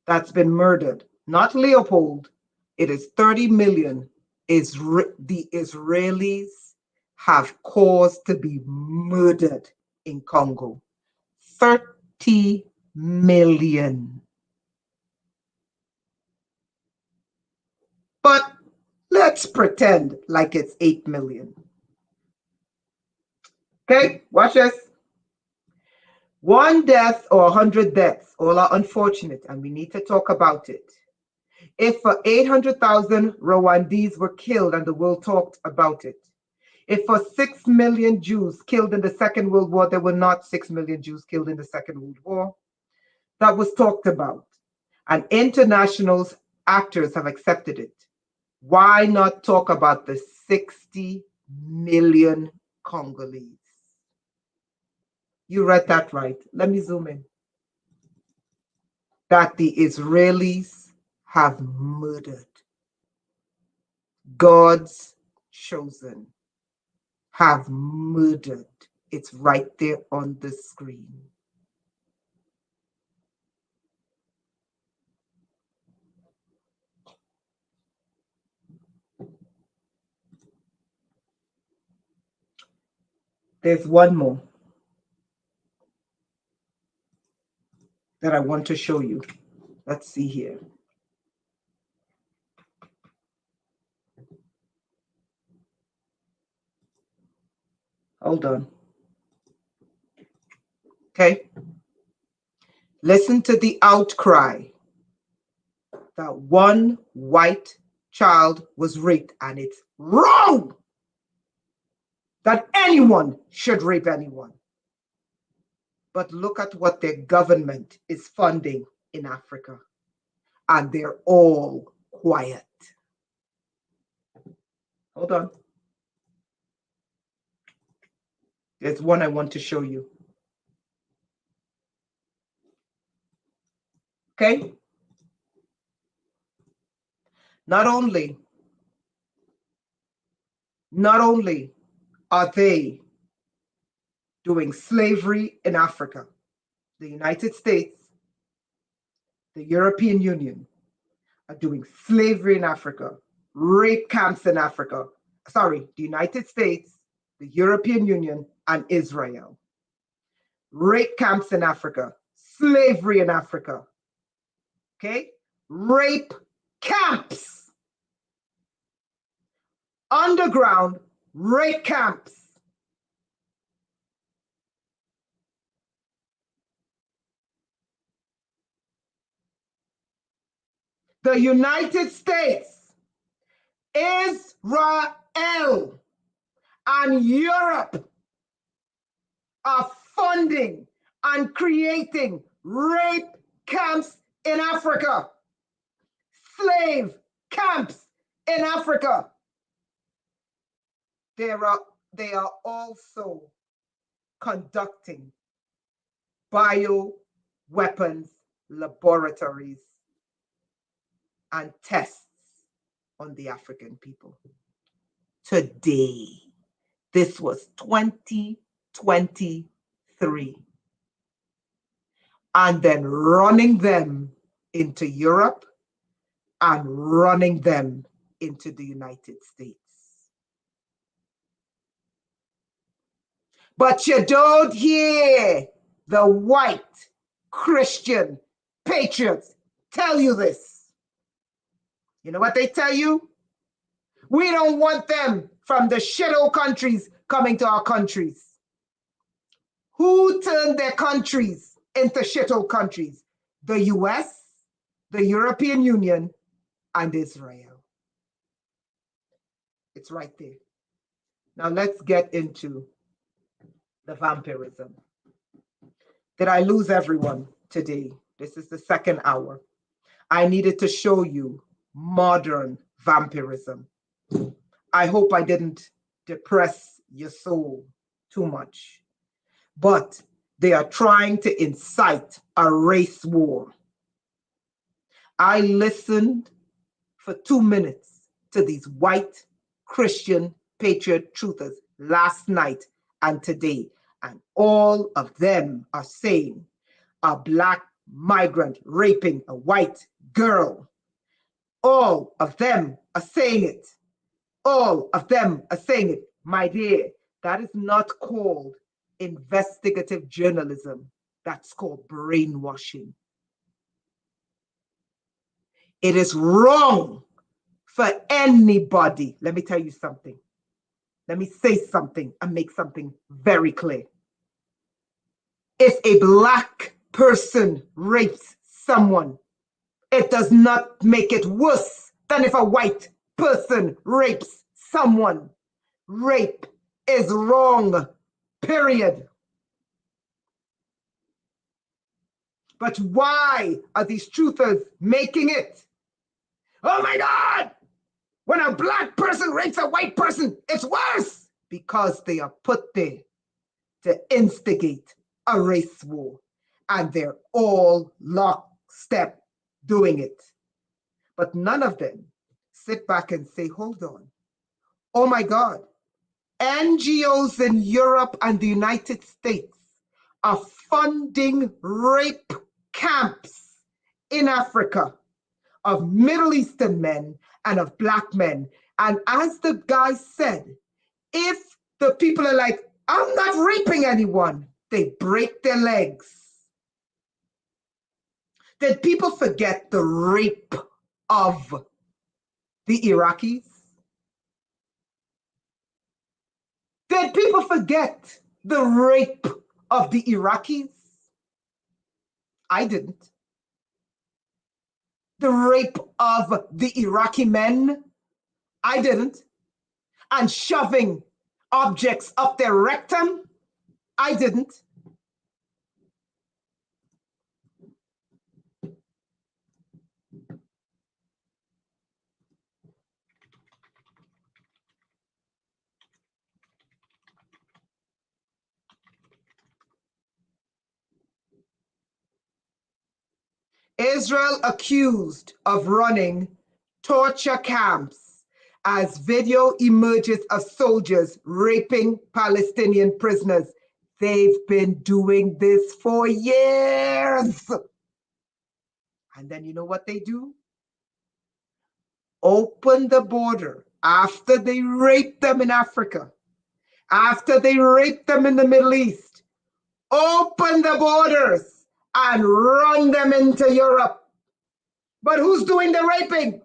that's been murdered. Not Leopold. It is 30 million. The Israelis have caused to be murdered in Congo. 30 million. But let's pretend like it's 8 million. Okay, watch this. 1 death or 100 deaths, all are unfortunate, and we need to talk about it. If 800,000 Rwandese were killed and the world talked about it, if 6 million Jews killed in the Second World War, there were not 6 million Jews killed in the Second World War, that was talked about, and international actors have accepted it. Why not talk about the 60 million Congolese? You read that right. Let me zoom in. That the Israelis have murdered. God's chosen have murdered. It's right there on the screen. There's one more that I want to show you. Let's see here. Hold on. Okay. Listen to the outcry that one white child was raped, and it's wrong that anyone should rape anyone. But look at what their government is funding in Africa, and they're all quiet. Hold on. There's one I want to show you. Okay? Not only are they doing slavery in Africa, the United States, the European Union are doing slavery in Africa, rape camps in Africa. Sorry, the United States, the European Union, and Israel. Rape camps in Africa, slavery in Africa. Okay? Rape camps. Underground rape camps. The United States, Israel, and Europe are funding and creating rape camps in Africa, slave camps in Africa. They are also conducting bioweapons laboratories and tests on the African people. Today, this was 2023. And then running them into Europe and running them into the United States. But you don't hear the white Christian patriots tell you this. You know what they tell you? We don't want them from the shithole countries coming to our countries. Who turned their countries into shithole countries? The US, the European Union, and Israel. It's right there. Now let's get into the vampirism. Did I lose everyone today? This is the second hour. I needed to show you modern vampirism. I hope I didn't depress your soul too much. But they are trying to incite a race war. I listened for 2 minutes to these white Christian patriot truthers last night and today, and all of them are saying a black migrant raping a white girl. All of them are saying it. All of them are saying it. My dear, that is not called investigative journalism. That's called brainwashing. It is wrong for anybody. Let me tell you something. Let me say something and make something very clear. If a black person rapes someone, it does not make it worse than if a white person rapes someone. Rape is wrong, period. But why are these truthers making it? Oh my God! When a black person rapes a white person, it's worse! Because they are put there to instigate a race war. And they're all lockstep doing it. But none of them sit back and say, hold on. Oh my God. NGOs in Europe and the United States are funding rape camps in Africa of Middle Eastern men and of black men. And as the guy said, if the people are like, I'm not raping anyone, they break their legs. Did people forget the rape of the Iraqis? Did people forget the rape of the Iraqis? I didn't. The rape of the Iraqi men? I didn't. And shoving objects up their rectum? I didn't. Israel accused of running torture camps as video emerges of soldiers raping Palestinian prisoners. They've been doing this for years. And then you know what they do? Open the border after they rape them in Africa, after they rape them in the Middle East. Open the borders and run them into Europe. But who's doing the raping?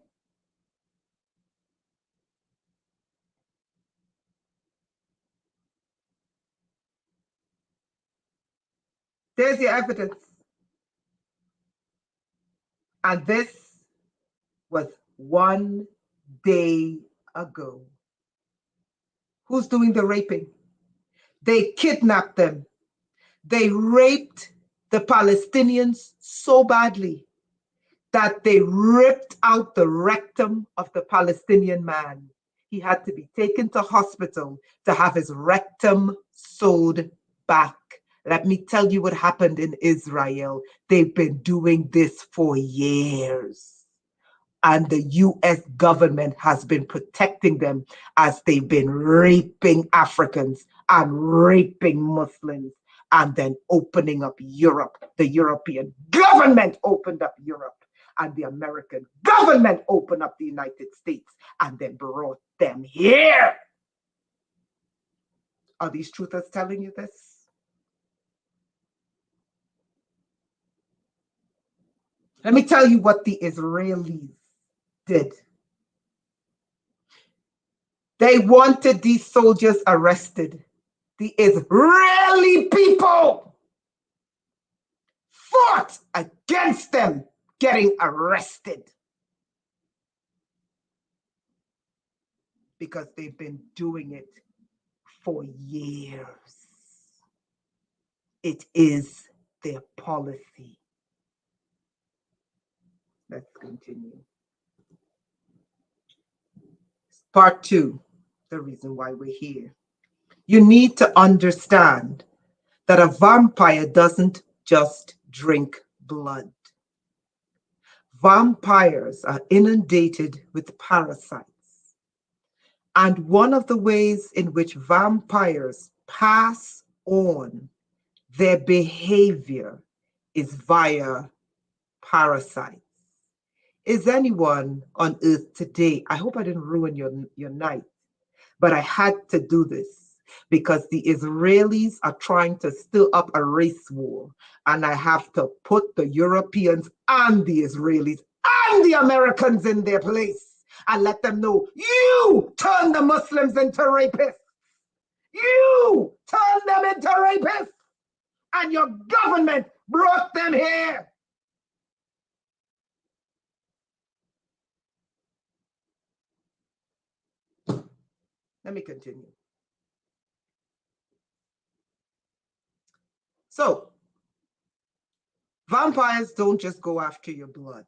There's your evidence. And this was 1 day ago. Who's doing the raping? They kidnapped them. They raped the Palestinians so badly that they ripped out the rectum of the Palestinian man. He had to be taken to hospital to have his rectum sewed back. Let me tell you what happened in Israel. They've been doing this for years. And the US government has been protecting them as they've been raping Africans and raping Muslims and then opening up Europe. The European government opened up Europe and the American government opened up the United States and then brought them here. Are these truthers telling you this? Let me tell you what the Israelis did. They wanted these soldiers arrested. The Israeli people fought against them getting arrested because they've been doing it for years. It is their policy. Let's continue. Part 2, the reason why we're here. You need to understand that a vampire doesn't just drink blood. Vampires are inundated with parasites. And one of the ways in which vampires pass on their behavior is via parasites. Is anyone on earth today? I hope I didn't ruin your night, but I had to do this because the Israelis are trying to stir up a race war, and I have to put the Europeans and the Israelis and the Americans in their place and let them know, you turn the Muslims into rapists. You turn them into rapists, and your government brought them here. Let me continue. So, vampires don't just go after your blood.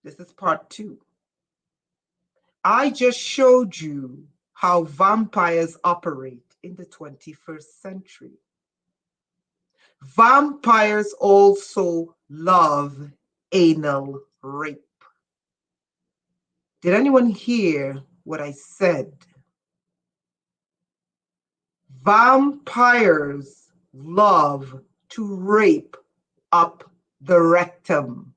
This is part 2. I just showed you how vampires operate in the 21st century. Vampires also love anal rape. Did anyone hear what I said? Vampires love to rape up the rectum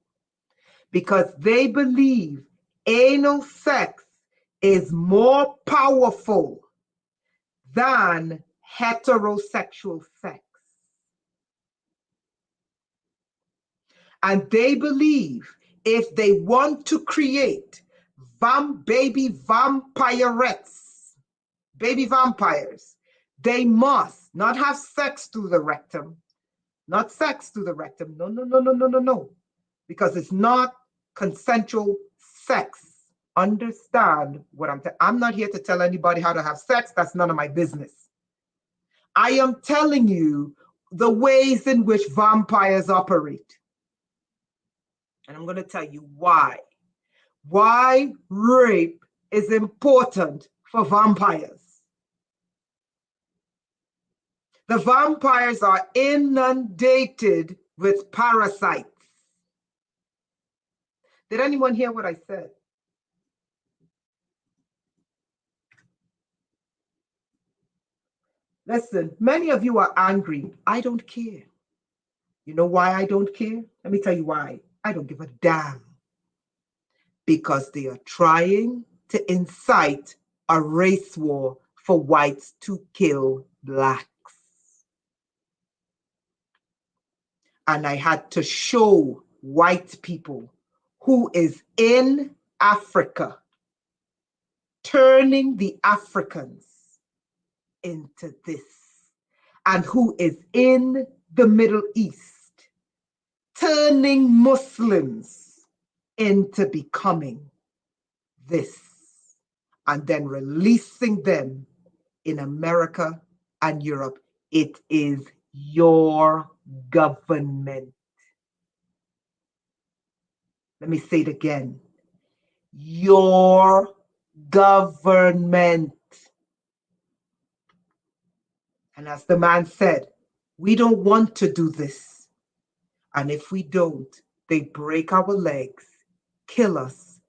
because they believe anal sex is more powerful than heterosexual sex. And they believe if they want to create baby vampirettes, baby vampires, they must not have sex through the rectum, not sex through the rectum. No, no, no, no, no, no, no. Because it's not consensual sex. Understand what I'm not here to tell anybody how to have sex. That's none of my business. I am telling you the ways in which vampires operate. And I'm going to tell you why. Why rape is important for vampires. The vampires are inundated with parasites. Did anyone hear what I said? Listen, many of you are angry. I don't care. You know why I don't care? Let me tell you why. I don't give a damn. Because they are trying to incite a race war for whites to kill blacks. And I had to show white people who is in Africa turning the Africans into this, and who is in the Middle East turning Muslims into becoming this, and then releasing them in America and Europe. It is your government. Let me say it again. Your government. And as the man said, we don't want to do this. And if we don't, they break our legs, kill us,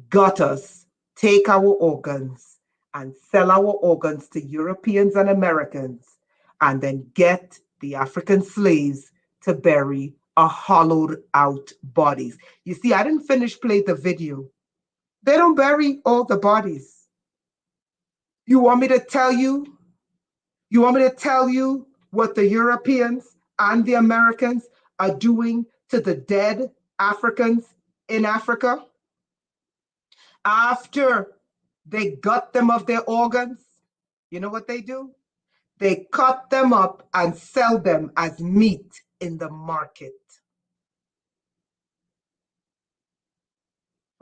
gut us, take our organs, and sell our organs to Europeans and Americans, and then get the African slaves to bury a hollowed out bodies. You see, I didn't finish playing the video. They don't bury all the bodies. You want me to tell you? You want me to tell you what the Europeans and the Americans are doing to the dead Africans in Africa? After they gut them of their organs, you know what they do? They cut them up and sell them as meat in the market.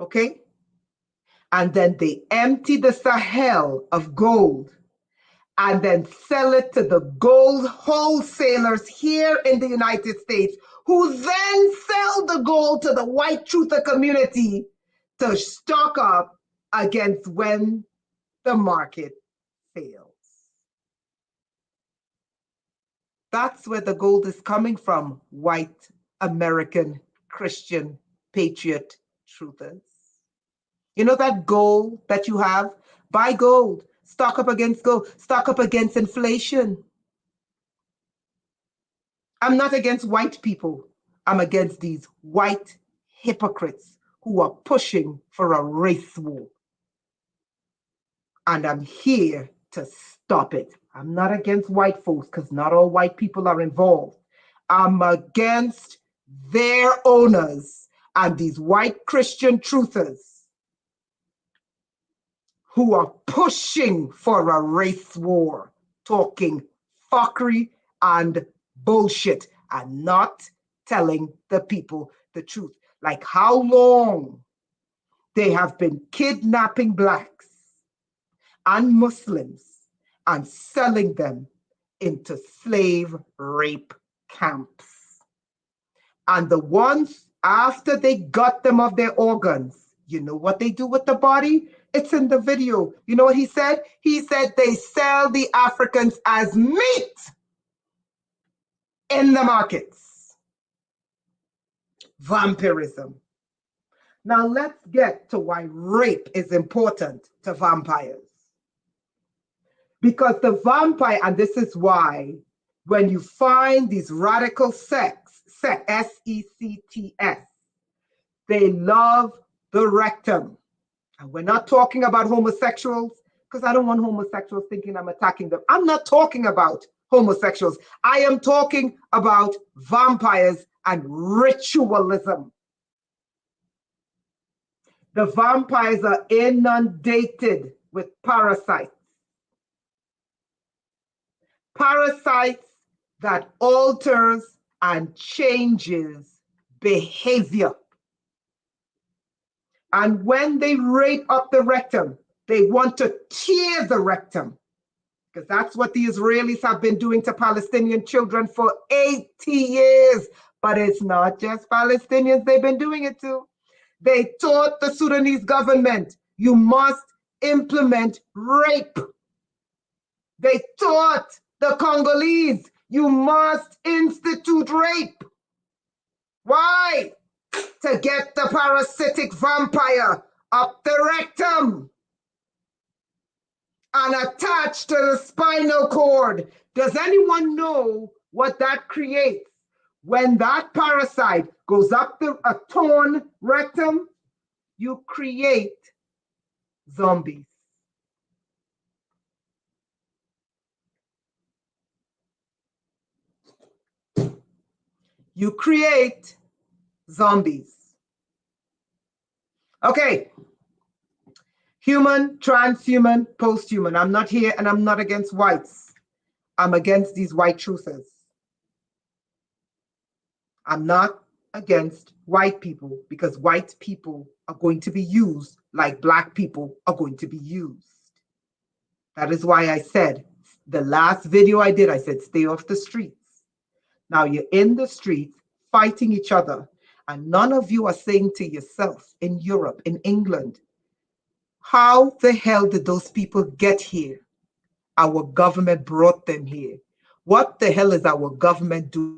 Okay? And then they empty the Sahel of gold and then sell it to the gold wholesalers here in the United States, who then sell the gold to the white truther community to stock up against when the market fails. That's where the gold is coming from, white American Christian patriot truthers. You know that goal that you have? Buy gold, stock up against gold, stock up against inflation. I'm not against white people. I'm against these white hypocrites who are pushing for a race war. And I'm here to stop it. I'm not against white folks because not all white people are involved. I'm against their owners and these white Christian truthers who are pushing for a race war, talking fuckery and bullshit and not telling the people the truth. Like how long they have been kidnapping blacks and Muslims and selling them into slave rape camps. And the ones after they got them of their organs, you know what they do with the body? It's in the video. You know what he said? He said they sell the Africans as meat in the markets. Vampirism. Now let's get to why rape is important to vampires. Because the vampire, and this is why, when you find these radical sects, S-E-C-T-S, they love the rectum. And we're not talking about homosexuals, because I don't want homosexuals thinking I'm attacking them. I'm not talking about homosexuals. I am talking about vampires and ritualism. The vampires are inundated with parasites. Parasites that alters and changes behavior. And when they rape up the rectum, they want to tear the rectum, because that's what the Israelis have been doing to Palestinian children for 80 years. But it's not just Palestinians they've been doing it to. They taught the Sudanese government, you must implement rape. They taught the Congolese, you must institute rape. Why? To get the parasitic vampire up the rectum and attached to the spinal cord. Does anyone know what that creates? When that parasite goes up a torn rectum, you create zombies. You create zombies. Okay. Human, transhuman, posthuman. I'm not here and I'm not against whites. I'm against these white truthers. I'm not against white people, because white people are going to be used like black people are going to be used. That is why I said, the last video I did, I said, stay off the streets. Now you're in the streets fighting each other, and none of you are saying to yourself in Europe, in England, how the hell did those people get here? Our government brought them here. What the hell is our government doing?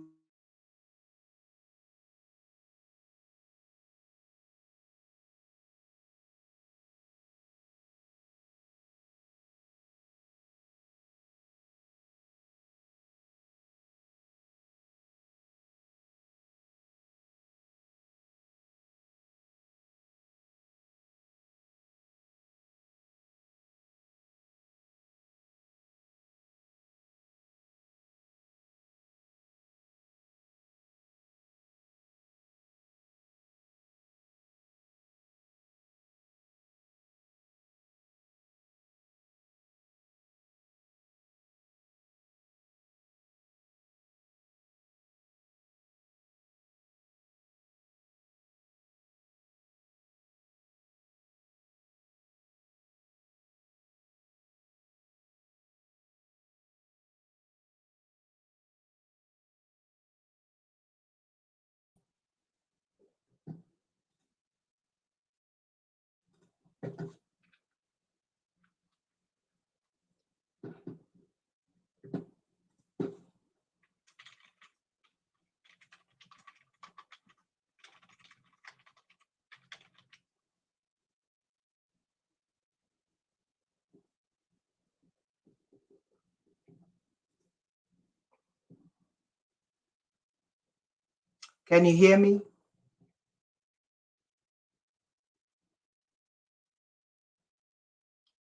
Can you hear me?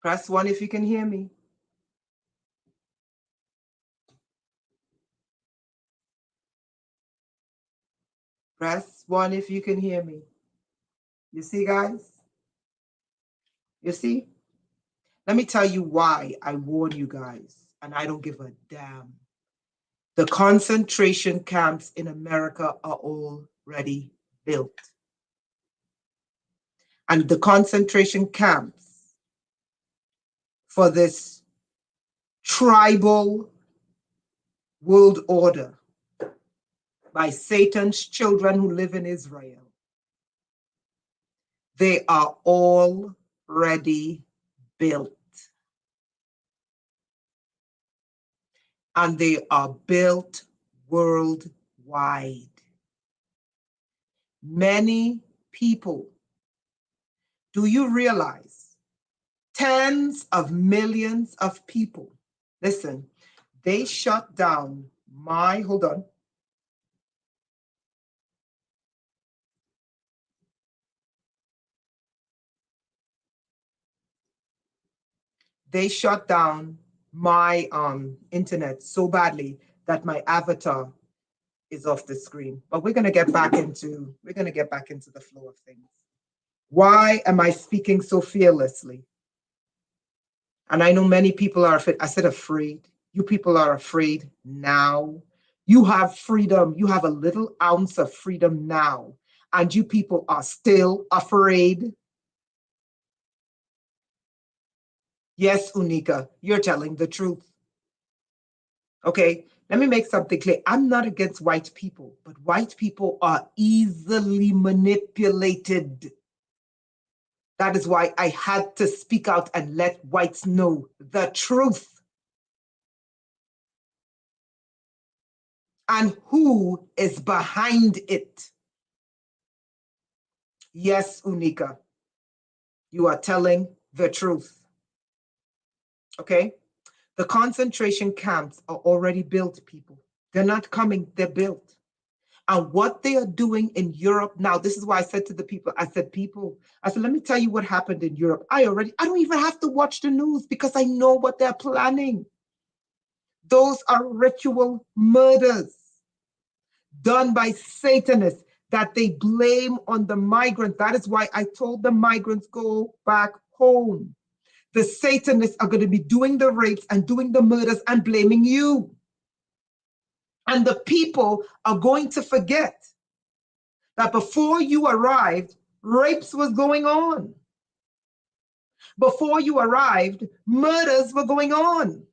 Press 1 if you can hear me. Press 1 if you can hear me. You see, guys? You see? Let me tell you why I warn you guys, and I don't give a damn. The concentration camps in America are already built. And the concentration camps for this tribal world order by Satan's children who live in Israel, they are already built. And they are built worldwide. Many people, do you realize, tens of millions of people, listen, they shut down hold on. They shut down my internet so badly that my avatar is off the screen. But we're going to get back into the flow of things. Why am I speaking so fearlessly? And I know many people are, I said afraid. You people are afraid now. You have freedom. You have a little ounce of freedom now. And you people are still afraid. Yes, Unika, you're telling the truth. Okay, let me make something clear. I'm not against white people, but white people are easily manipulated. That is why I had to speak out and let whites know the truth. And who is behind it. Yes, Unika, you are telling the truth. Okay? The concentration camps are already built, people. They're not coming, they're built. And what they are doing in Europe now, this is why I said to the people, I said, let me tell you what happened in Europe. I don't even have to watch the news because I know what they're planning. Those are ritual murders done by Satanists that they blame on the migrants. That is why I told the migrants, go back home. The Satanists are going to be doing the rapes and doing the murders and blaming you. And the people are going to forget that before you arrived, rapes was going on. Before you arrived, murders were going on.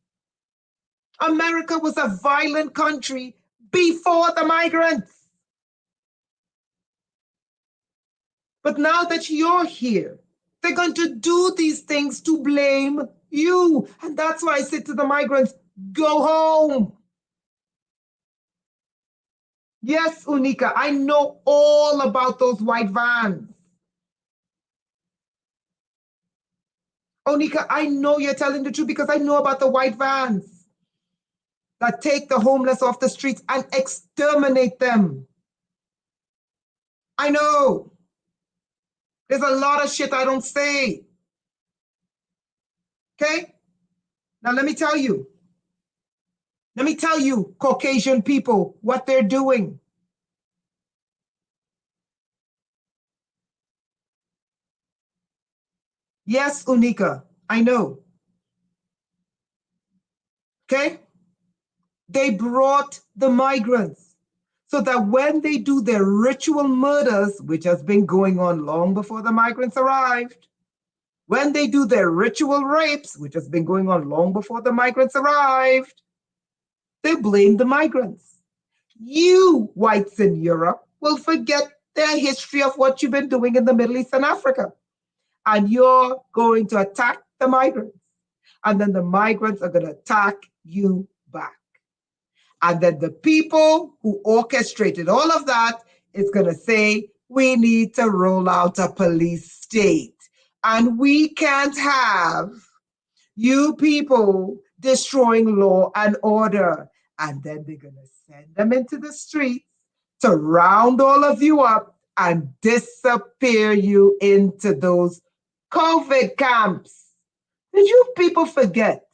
America was a violent country before the migrants. But now that you're here, they're going to do these things to blame you. And that's why I said to the migrants, go home. Yes, Unika, I know all about those white vans. Unika, I know you're telling the truth because I know about the white vans that take the homeless off the streets and exterminate them. I know. There's a lot of shit I don't say. Okay? Now let me tell you. Let me tell you, Caucasian people, what they're doing. Yes, Unika, I know. Okay? They brought the migrants so that when they do their ritual murders, which has been going on long before the migrants arrived, when they do their ritual rapes, which has been going on long before the migrants arrived, they blame the migrants. You, whites in Europe, will forget their history of what you've been doing in the Middle East and Africa. And you're going to attack the migrants. And then the migrants are going to attack you back. And then the people who orchestrated all of that is going to say, we need to roll out a police state. And we can't have you people destroying law and order. And then they're going to send them into the streets to round all of you up and disappear you into those COVID camps. Did you people forget?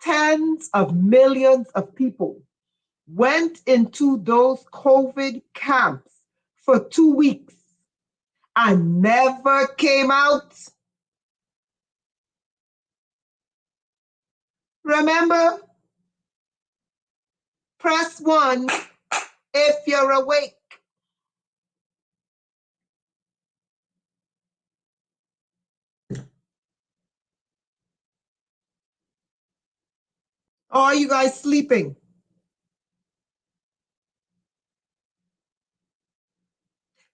Tens of millions of people went into those COVID camps for 2 weeks and never came out. Remember? Press 1 if you're awake. Or are you guys sleeping?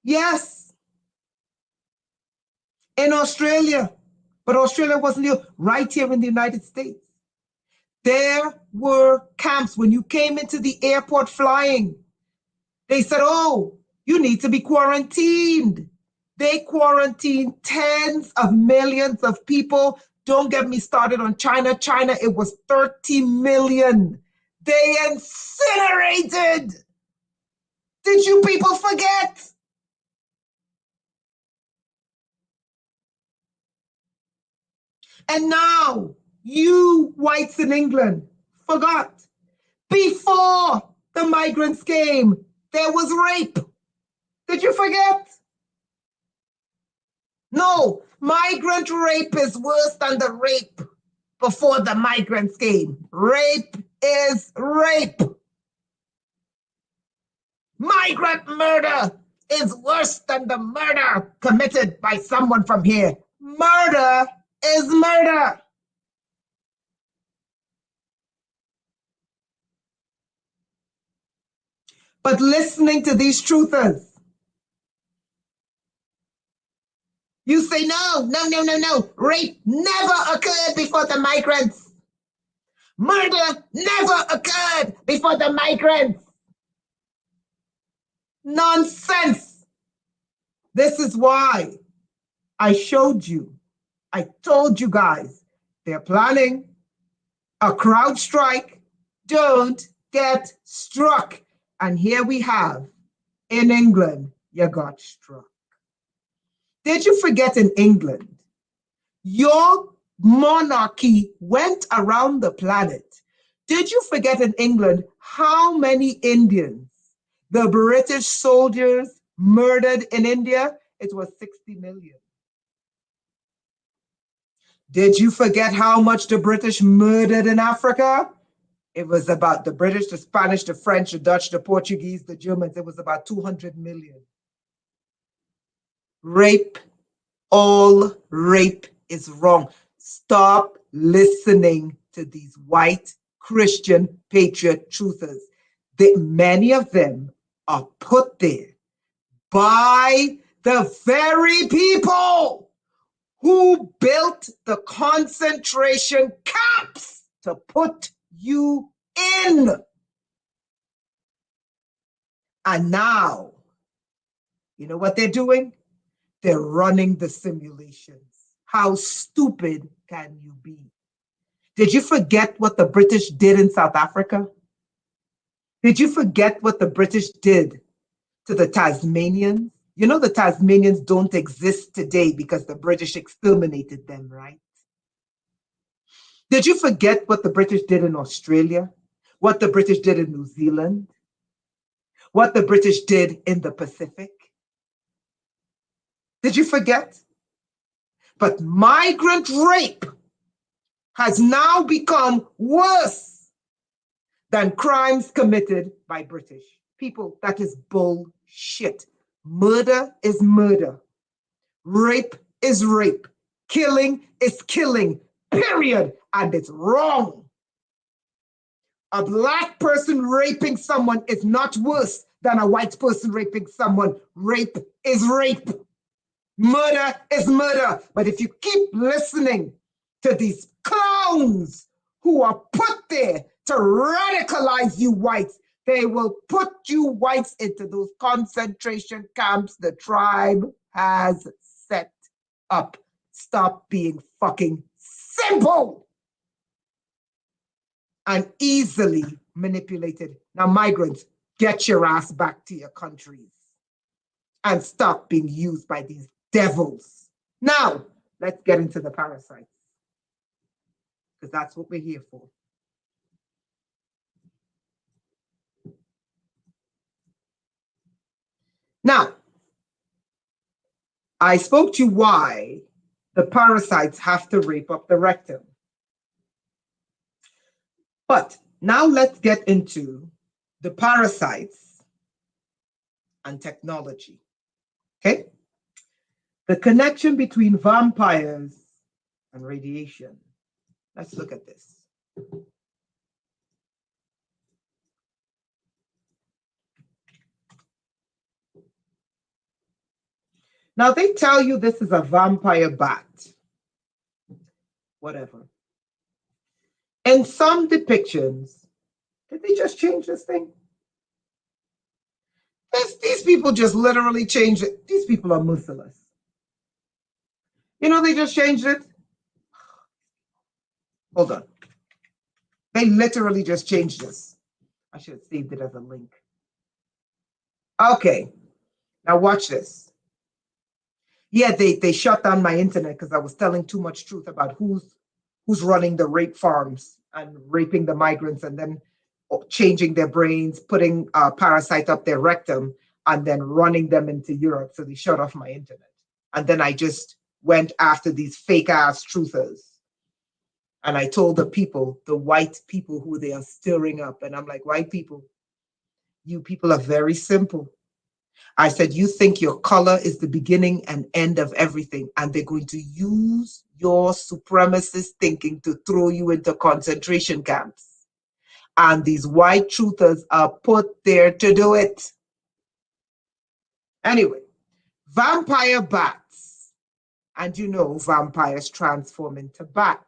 Yes, in Australia. But Australia wasn't here. Right here in the United States. There were camps when you came into the airport flying. They said, oh, you need to be quarantined. They quarantined tens of millions of people. Don't get me started on China. China, it was 30 million. They incinerated. Did you people forget? And now, you whites in England forgot. Before the migrants came, there was rape. Did you forget? No, migrant rape is worse than the rape before the migrants came. Rape is rape. Migrant murder is worse than the murder committed by someone from here. Murder is murder. But listening to these truthers, you say, no, no, no, no, no. Rape never occurred before the migrants. Murder never occurred before the migrants. Nonsense. This is why I showed you, I told you guys, they're planning a crowd strike. Don't get struck. And here we have, in England, you got struck. Did you forget in England, your monarchy went around the planet? Did you forget in England how many Indians the British soldiers murdered in India? It was 60 million. Did you forget how much the British murdered in Africa? It was about the British, the Spanish, the French, the Dutch, the Portuguese, the Germans. It was about 200 million. Rape, all rape is wrong. Stop listening to these white Christian patriot truthers. Many of them are put there by the very people who built the concentration camps to put you in. And now, you know what they're doing? They're running the simulations. How stupid can you be? Did you forget what the British did in South Africa? Did you forget what the British did to the Tasmanians? You know the Tasmanians don't exist today because the British exterminated them, right? Did you forget what the British did in Australia? What the British did in New Zealand? What the British did in the Pacific? Did you forget? But migrant rape has now become worse than crimes committed by British people. That is bullshit. Murder is murder. Rape is rape. Killing is killing, period. And it's wrong. A black person raping someone is not worse than a white person raping someone. Rape is rape. Murder is murder. But if you keep listening to these clowns who are put there to radicalize you whites, they will put you whites into those concentration camps the tribe has set up. Stop being fucking simple and easily manipulated. Now, migrants, get your ass back to your countries and stop being used by these devils. Now, let's get into the parasites, because that's what we're here for. Now, I spoke to you why the parasites have to rape up the rectum. But now let's get into the parasites and technology. Okay? The connection between vampires and radiation. Let's look at this. Now they tell you this is a vampire bat. Whatever. In some depictions, did they just change this thing? These people just literally changed it. These people are merciless. You know, they just changed it. Hold on. They literally just changed this. I should have saved it as a link. Okay. Now watch this. Yeah, they shut down my internet because I was telling too much truth about who's running the rape farms and raping the migrants and then changing their brains, putting a parasite up their rectum, and then running them into Europe. So they shut off my internet. And then I just went after these fake ass truthers. And I told the people, the white people who they are stirring up, and I'm like, white people, you people are very simple. I said, you think your color is the beginning and end of everything, and they're going to use your supremacist thinking to throw you into concentration camps. And these white truthers are put there to do it. Anyway, vampire bats, and you know vampires transform into bats,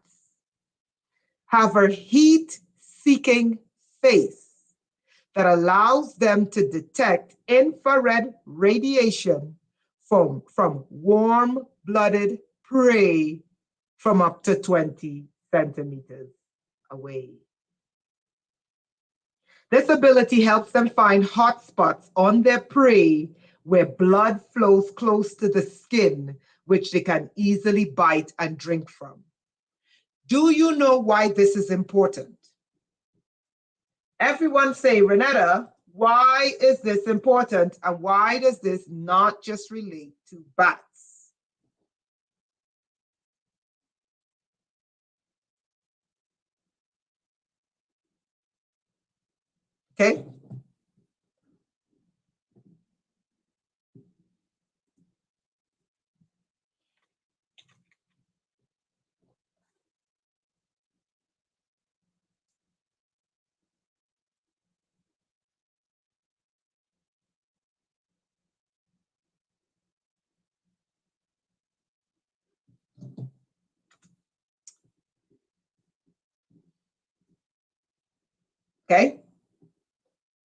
have a heat-seeking face that allows them to detect infrared radiation from warm-blooded prey from up to 20 centimeters away. This ability helps them find hot spots on their prey where blood flows close to the skin, which they can easily bite and drink from. Do you know why this is important? Everyone say, Renetta, why is this important? And why does this not just relate to bats? Okay. Okay.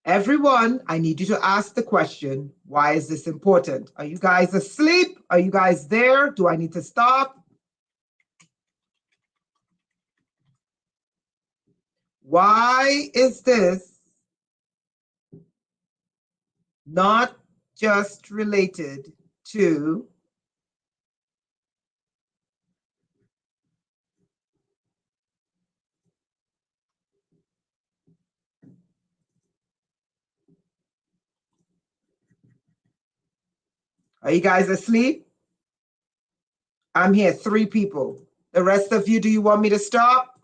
Everyone, I need you to ask the question, why is this important? Are you guys asleep? Are you guys there? Do I need to stop? Why is this not just related to Are you guys asleep? I'm here, 3 people. The rest of you, do you want me to stop?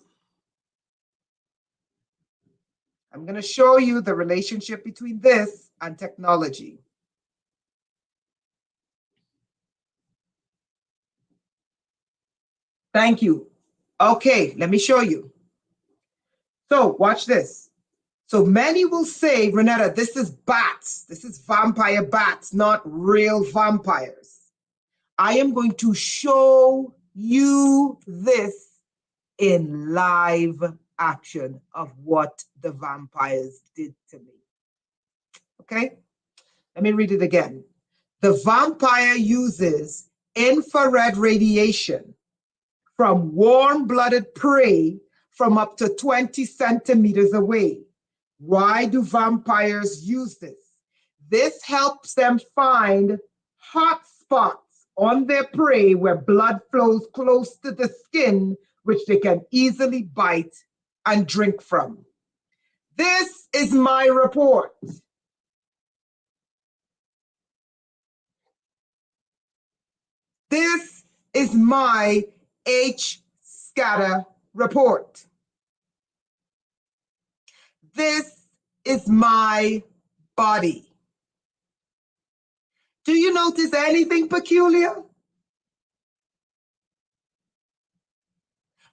I'm going to show you the relationship between this and technology. Thank you. Okay, let me show you. So watch this. So many will say, Renetta, this is bats. This is vampire bats, not real vampires. I am going to show you this in live action of what the vampires did to me. Okay? Let me read it again. The vampire uses infrared radiation from warm-blooded prey from up to 20 centimeters away. Why do vampires use this? This helps them find hot spots on their prey where blood flows close to the skin, which they can easily bite and drink from. This is my report. This is my H-scatter report. This is my body. Do you notice anything peculiar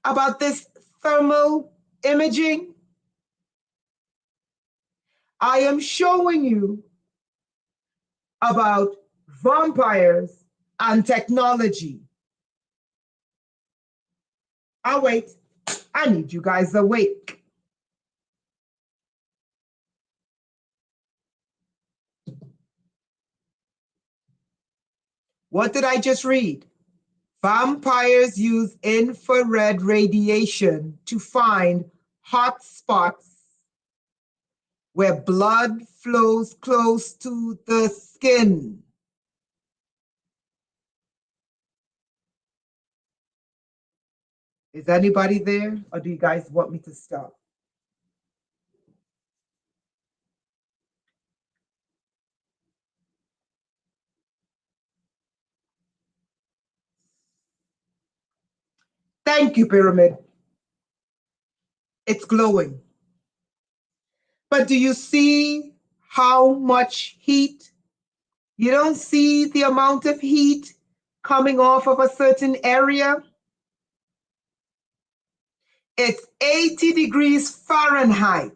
about this thermal imaging? I am showing you about vampires and technology. I'll wait. I need you guys awake. What did I just read? Vampires use infrared radiation to find hot spots where blood flows close to the skin. Is anybody there, or do you guys want me to stop? Thank you, Pyramid. It's glowing. But do you see how much heat? You don't see the amount of heat coming off of a certain area. It's 80 degrees Fahrenheit.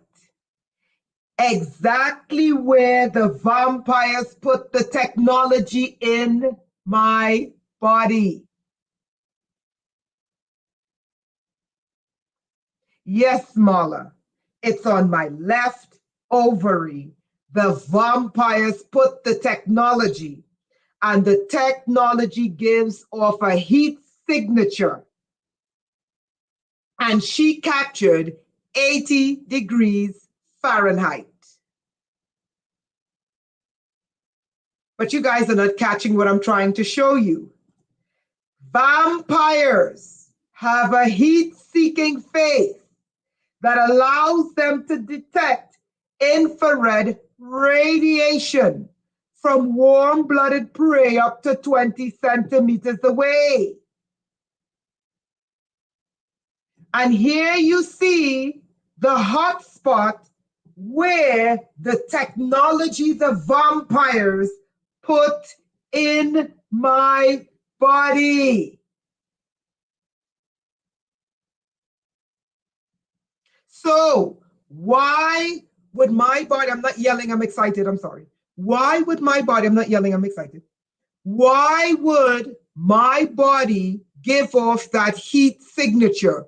Exactly where the vampires put the technology in my body. Yes, Mala, it's on my left ovary. The vampires put the technology, and the technology gives off a heat signature. And she captured 80 degrees Fahrenheit. But you guys are not catching what I'm trying to show you. Vampires have a heat-seeking face that allows them to detect infrared radiation from warm-blooded prey up to 20 centimeters away. And here you see the hot spot where the technology the vampires put in my body. So why would my body, I'm not yelling, I'm excited, I'm sorry. Why would my body, I'm not yelling, I'm excited. Why would my body give off that heat signature?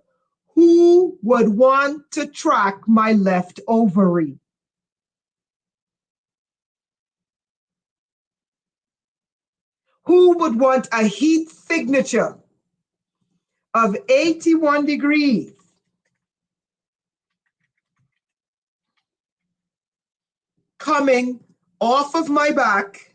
Who would want to track my left ovary? Who would want a heat signature of 81 degrees coming off of my back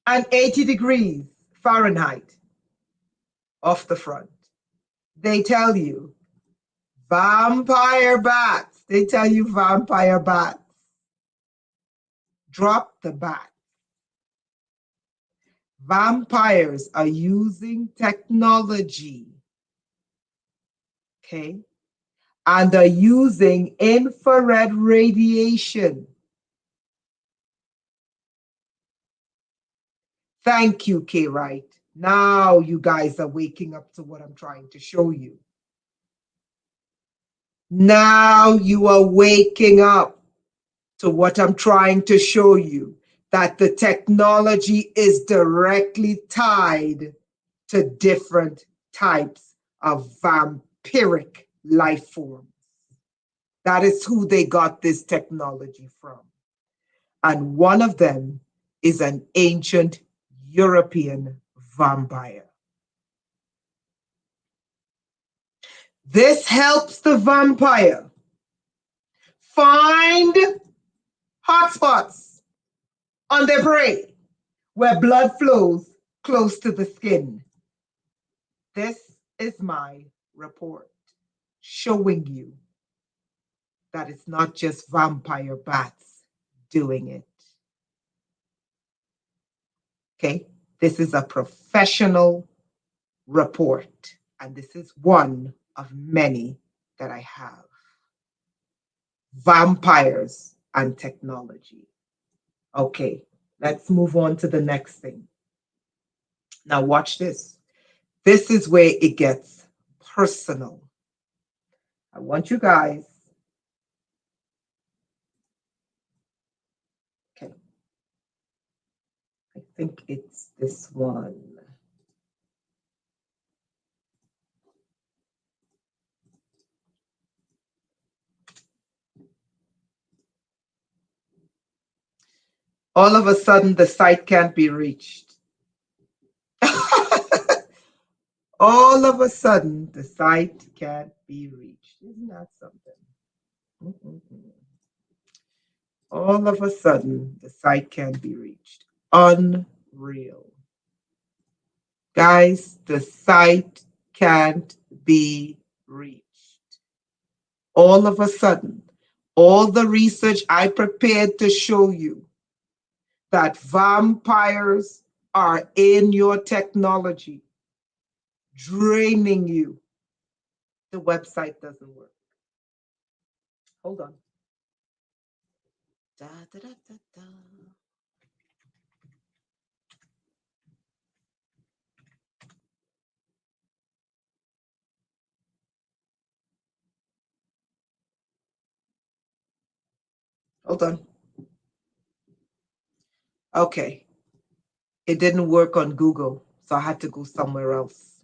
and 80 degrees Fahrenheit off the front? They tell you vampire bats. They tell you vampire bats. Drop the bat. Vampires are using technology, okay, and are using infrared radiation. Thank you, K. Wright. Now you guys are waking up to what I'm trying to show you. Now you are waking up to what I'm trying to show you, that the technology is directly tied to different types of vampiric life forms. That is who they got this technology from. And one of them is an ancient European vampire. This helps the vampire find hotspots on their prey where blood flows close to the skin. This is my report showing you that it's not just vampire bats doing it. Okay, this is a professional report, and this is one of many that I have. Vampires and technology. Okay, let's move on to the next thing. Now, watch this. This is where it gets personal. I want you guys. Okay. I think it's this one. All of a sudden, the site can't be reached. All of a sudden, the site can't be reached. Isn't that something? All of a sudden, the site can't be reached. Unreal. Guys, the site can't be reached. All of a sudden, all the research I prepared to show you that vampires are in your technology, draining you. The website doesn't work. Hold on. Da, da, da, da, da. Hold on. Okay. It didn't work on Google, so I had to go somewhere else.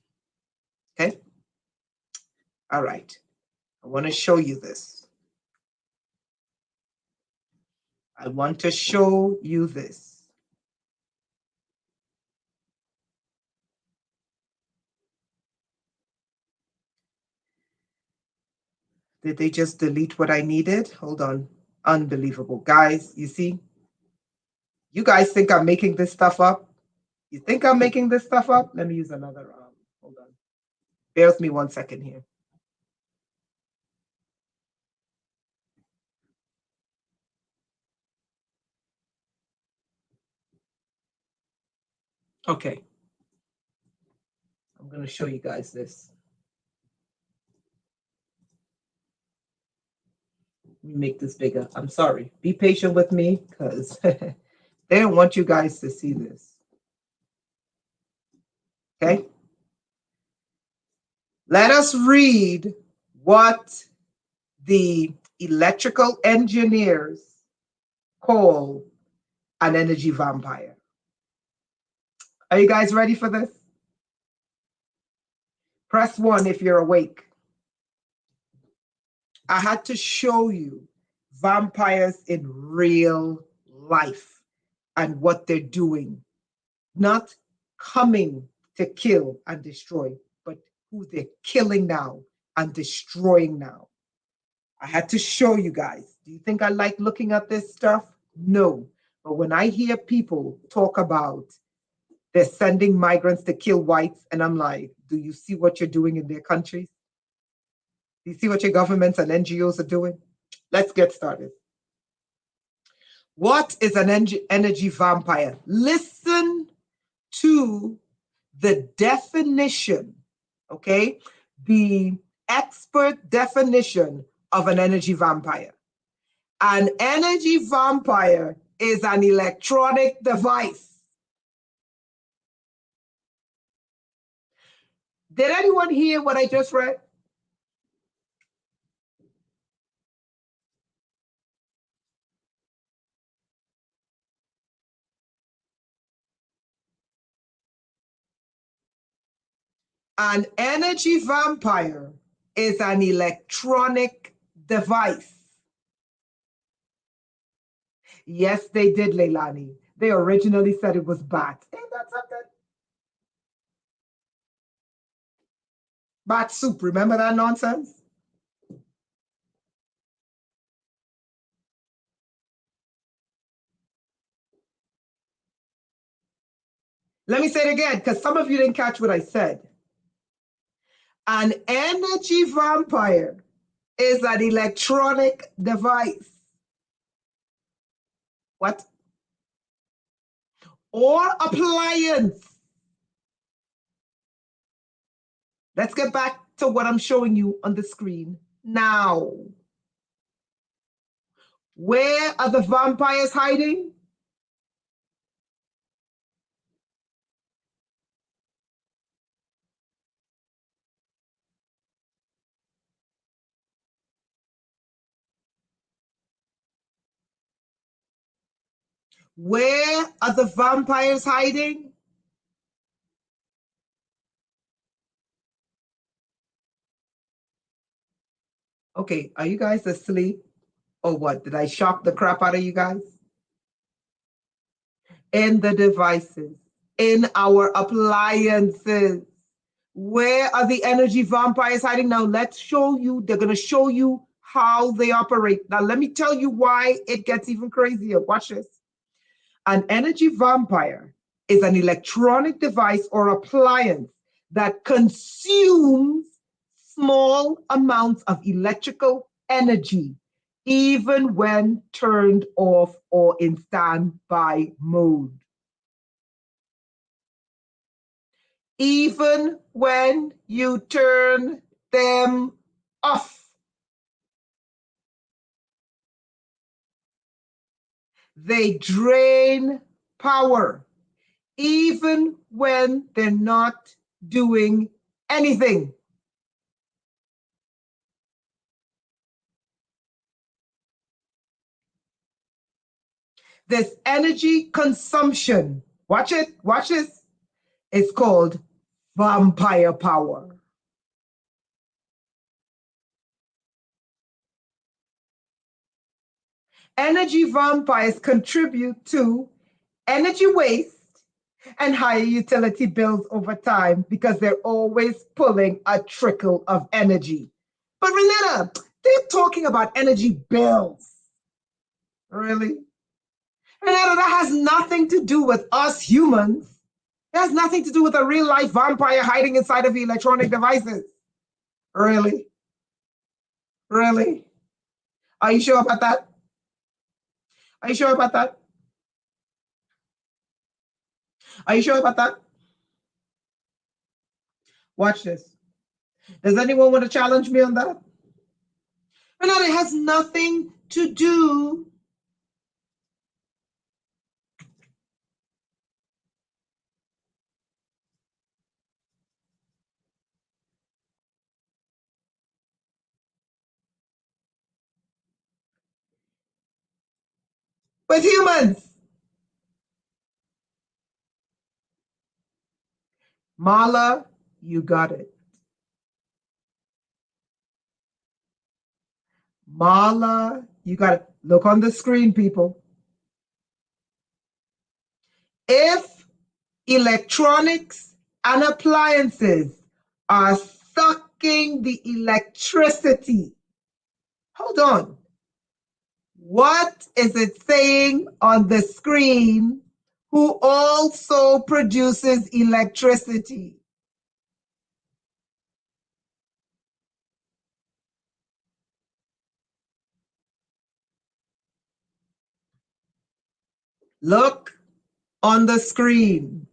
Okay. All right. I want to show you this. I want to show you this. Did they just delete what I needed? Hold on. Unbelievable. Guys, you see? You guys think I'm making this stuff up? You think I'm making this stuff up? Let me use another. Hold on. Bear with me 1 second here. Okay. I'm going to show you guys this. Let me make this bigger. I'm sorry. Be patient with me because they don't want you guys to see this. Okay? Let us read what the electrical engineers call an energy vampire. Are you guys ready for this? Press 1 if you're awake. I had to show you vampires in real life and what they're doing. Not coming to kill and destroy, but who they're killing now and destroying now. I had to show you guys. Do you think I like looking at this stuff? No. But when I hear people talk about they're sending migrants to kill whites, and I'm like, do you see what you're doing in their countries? Do you see what your governments and NGOs are doing? Let's get started. What is an energy vampire? Listen to the definition, okay? The expert definition of an energy vampire. An energy vampire is an electronic device. Did anyone hear what I just read? An energy vampire is an electronic device. Yes, they did, Leilani. They originally said it was bat. Ain't that something? Bat soup. Remember that nonsense? Let me say it again, because some of you didn't catch what I said. An energy vampire is an electronic device. What? Or appliance. Let's get back to what I'm showing you on the screen now. Where are the vampires hiding? Where are the vampires hiding? Okay, are you guys asleep or what? Did I shock the crap out of you guys? In the devices, in our appliances. Where are the energy vampires hiding? Now, let's show you. They're going to show you how they operate. Now, let me tell you why it gets even crazier. Watch this. An energy vampire is an electronic device or appliance that consumes small amounts of electrical energy even when turned off or in standby mode. Even when you turn them off, they drain power, even when they're not doing anything. This energy consumption, watch it, watch this, it's called vampire power. Energy vampires contribute to energy waste and higher utility bills over time because they're always pulling a trickle of energy. But Renetta, they're talking about energy bills. Really? Renetta, that has nothing to do with us humans. It has nothing to do with a real life vampire hiding inside of electronic devices. Really? Really? Are you sure about that? Are you sure about that? Are you sure about that? Watch this. Does anyone want to challenge me on that? Renata, it has nothing to do with humans. Mala, you got it. Mala, you got it. Look on the screen, people. If electronics and appliances are sucking the electricity, hold on. What is it saying on the screen? Who also produces electricity? Look on the screen.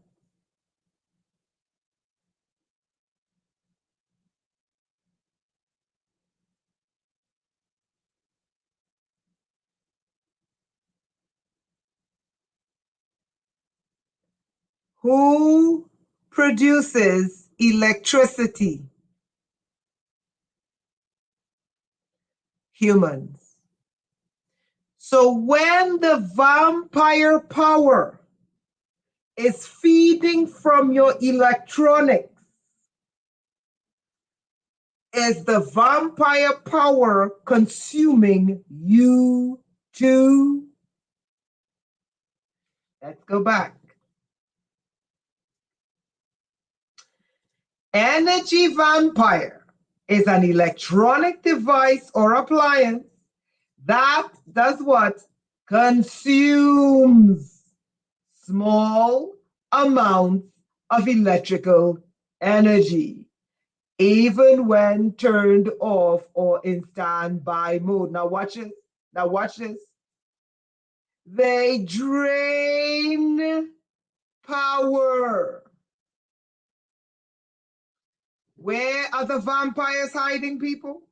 Who produces electricity? Humans. So when the vampire power is feeding from your electronics, is the vampire power consuming you too? Let's go back. Energy vampire is an electronic device or appliance that does what? Consumes small amounts of electrical energy, even when turned off or in standby mode. Now watch this. Now watch this. They drain power. Where are the vampires hiding, people?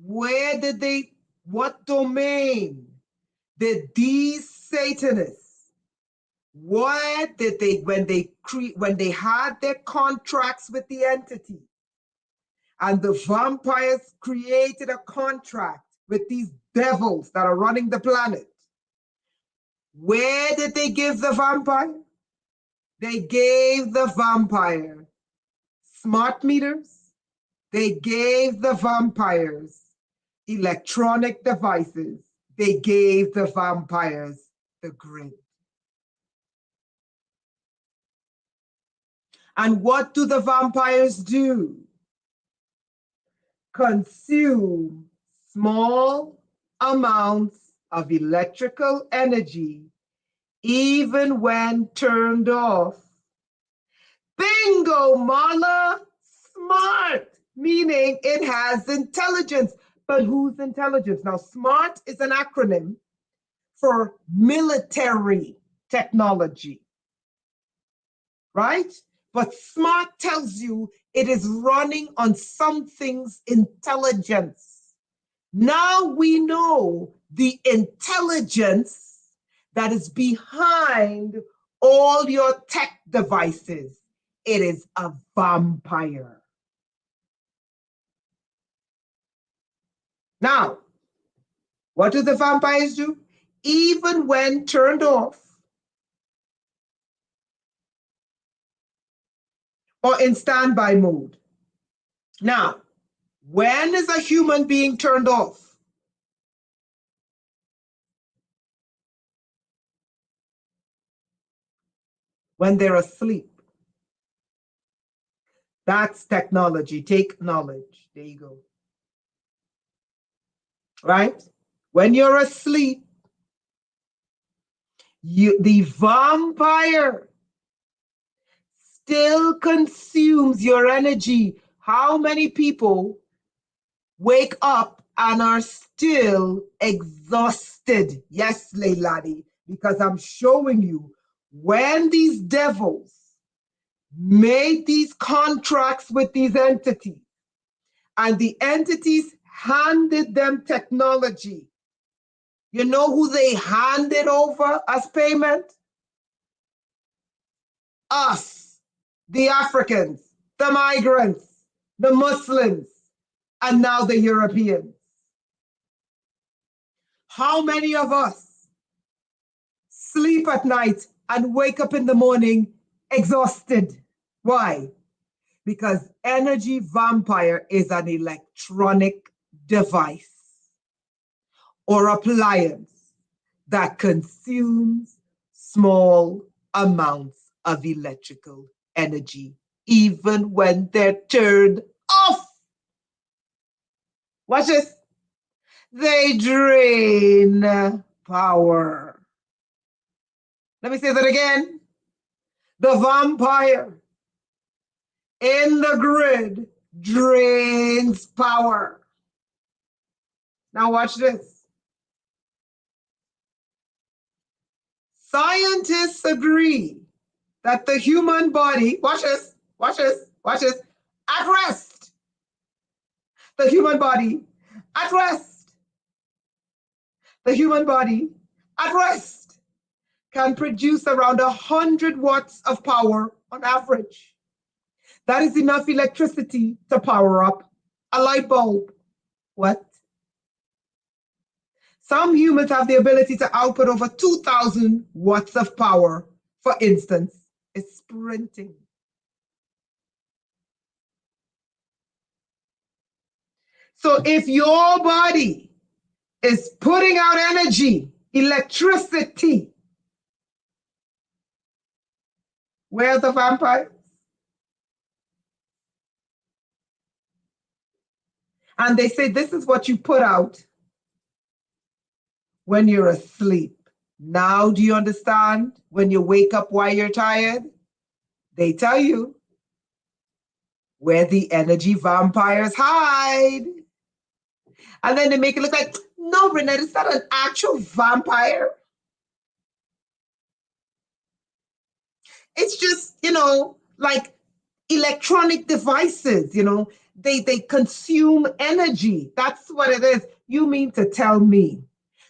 Where did they, what domain did these Satanists, what did they, when they had their contracts with the entity, and the vampires created a contract with these devils that are running the planet, where did they give the vampire? They gave the vampire smart meters. They gave the vampires electronic devices. They gave the vampires the grid. And what do the vampires do? Consume small amounts of electrical energy, even when turned off. Bingo, Mala! Smart, meaning it has intelligence. But whose intelligence? Now, SMART is an acronym for military technology, right? But SMART tells you it is running on something's intelligence. Now we know the intelligence that is behind all your tech devices. It is a vampire. Now, what do the vampires do? Even when turned off or in standby mode. Now, when is a human being turned off? When they're asleep. That's technology. Take knowledge. There you go. Right? When you're asleep, the vampire still consumes your energy. How many people wake up and are still exhausted? Yes, Leilani, because I'm showing you when these devils made these contracts with these entities and the entities handed them technology. You know who they handed over as payment? Us, the Africans, the migrants, the Muslims, and now the Europeans. How many of us sleep at night and wake up in the morning exhausted? Why? Because energy vampire is an electronic device or appliance that consumes small amounts of electrical energy, even when they're turned off. Watch this. They drain power. Let me say that again. The vampire in the grid drains power. Now watch this. Scientists agree that the human body, watch this, watch this, watch this, at rest. The human body at rest. The human body at rest can produce around 100 watts of power on average. That is enough electricity to power up a light bulb. What? Some humans have the ability to output over 2,000 watts of power. For instance, is sprinting. So if your body is putting out energy, electricity, where are the vampires? And they say this is what you put out when you're asleep. Now, do you understand? When you wake up while you're tired, they tell you where the energy vampires hide. And then they make it look like, no, Renette, it's not an actual vampire. It's just, like electronic devices, they consume energy. That's what it is. You mean to tell me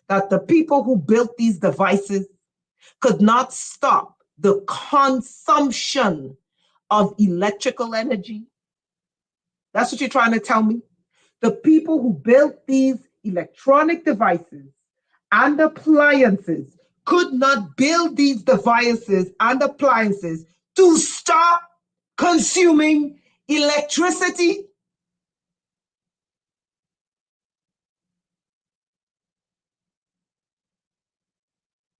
that the people who built these devices could not stop the consumption of electrical energy? That's what you're trying to tell me? The people who built these electronic devices and appliances could not build these devices and appliances to stop consuming electricity?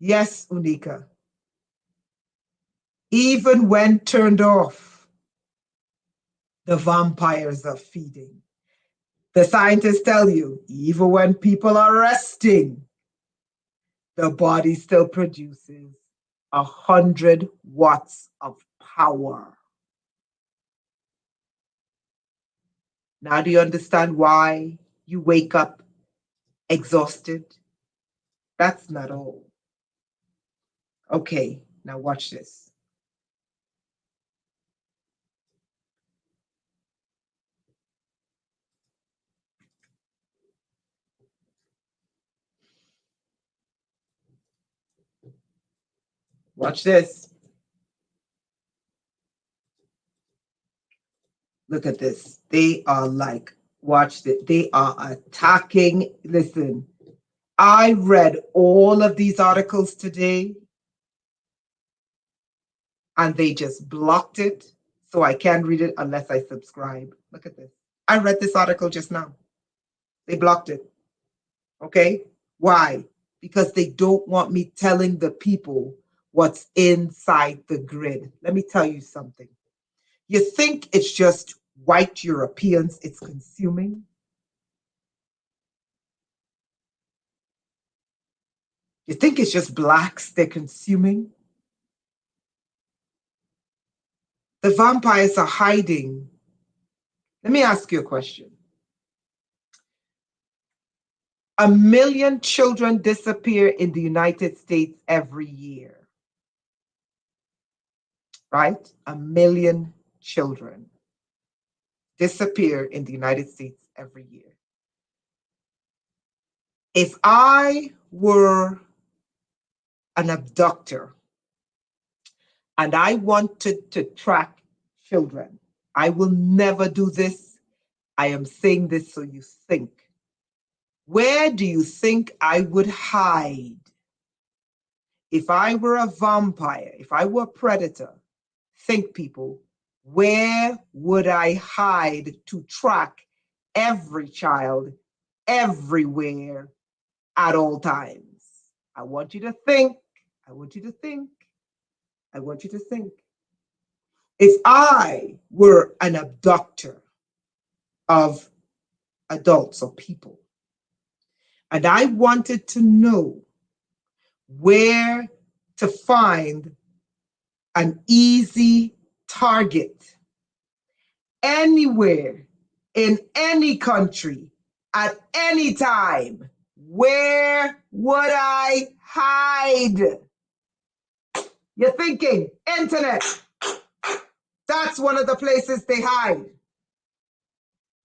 Yes, Unika. Even when turned off, the vampires are feeding. The scientists tell you, even when people are resting, the body still produces 100 watts of power. Now, do you understand why you wake up exhausted? That's not all. Okay, now watch this. Watch this. Look at this. They are like, watch it. They are attacking. Listen, I read all of these articles today and they just blocked it. So I can't read it unless I subscribe. Look at this. I read this article just now. They blocked it. Okay? Why? Because they don't want me telling the people what's inside the grid. Let me tell you something. You think it's just white Europeans it's consuming? You think it's just blacks they're consuming? The vampires are hiding. Let me ask you a question. 1 million children disappear in the United States every year. Right? 1 million children disappear in the United States every year. If I were an abductor and I wanted to track children, I will never do this. I am saying this so you think. Where do you think I would hide? If I were a vampire, if I were a predator, think people, where would I hide to track every child everywhere at all times? I want you to think. I want you to think. I want you to think. If I were an abductor of adults or people, and I wanted to know where to find an easy target anywhere in any country at any time, where would I hide? You're thinking, internet. That's one of the places they hide.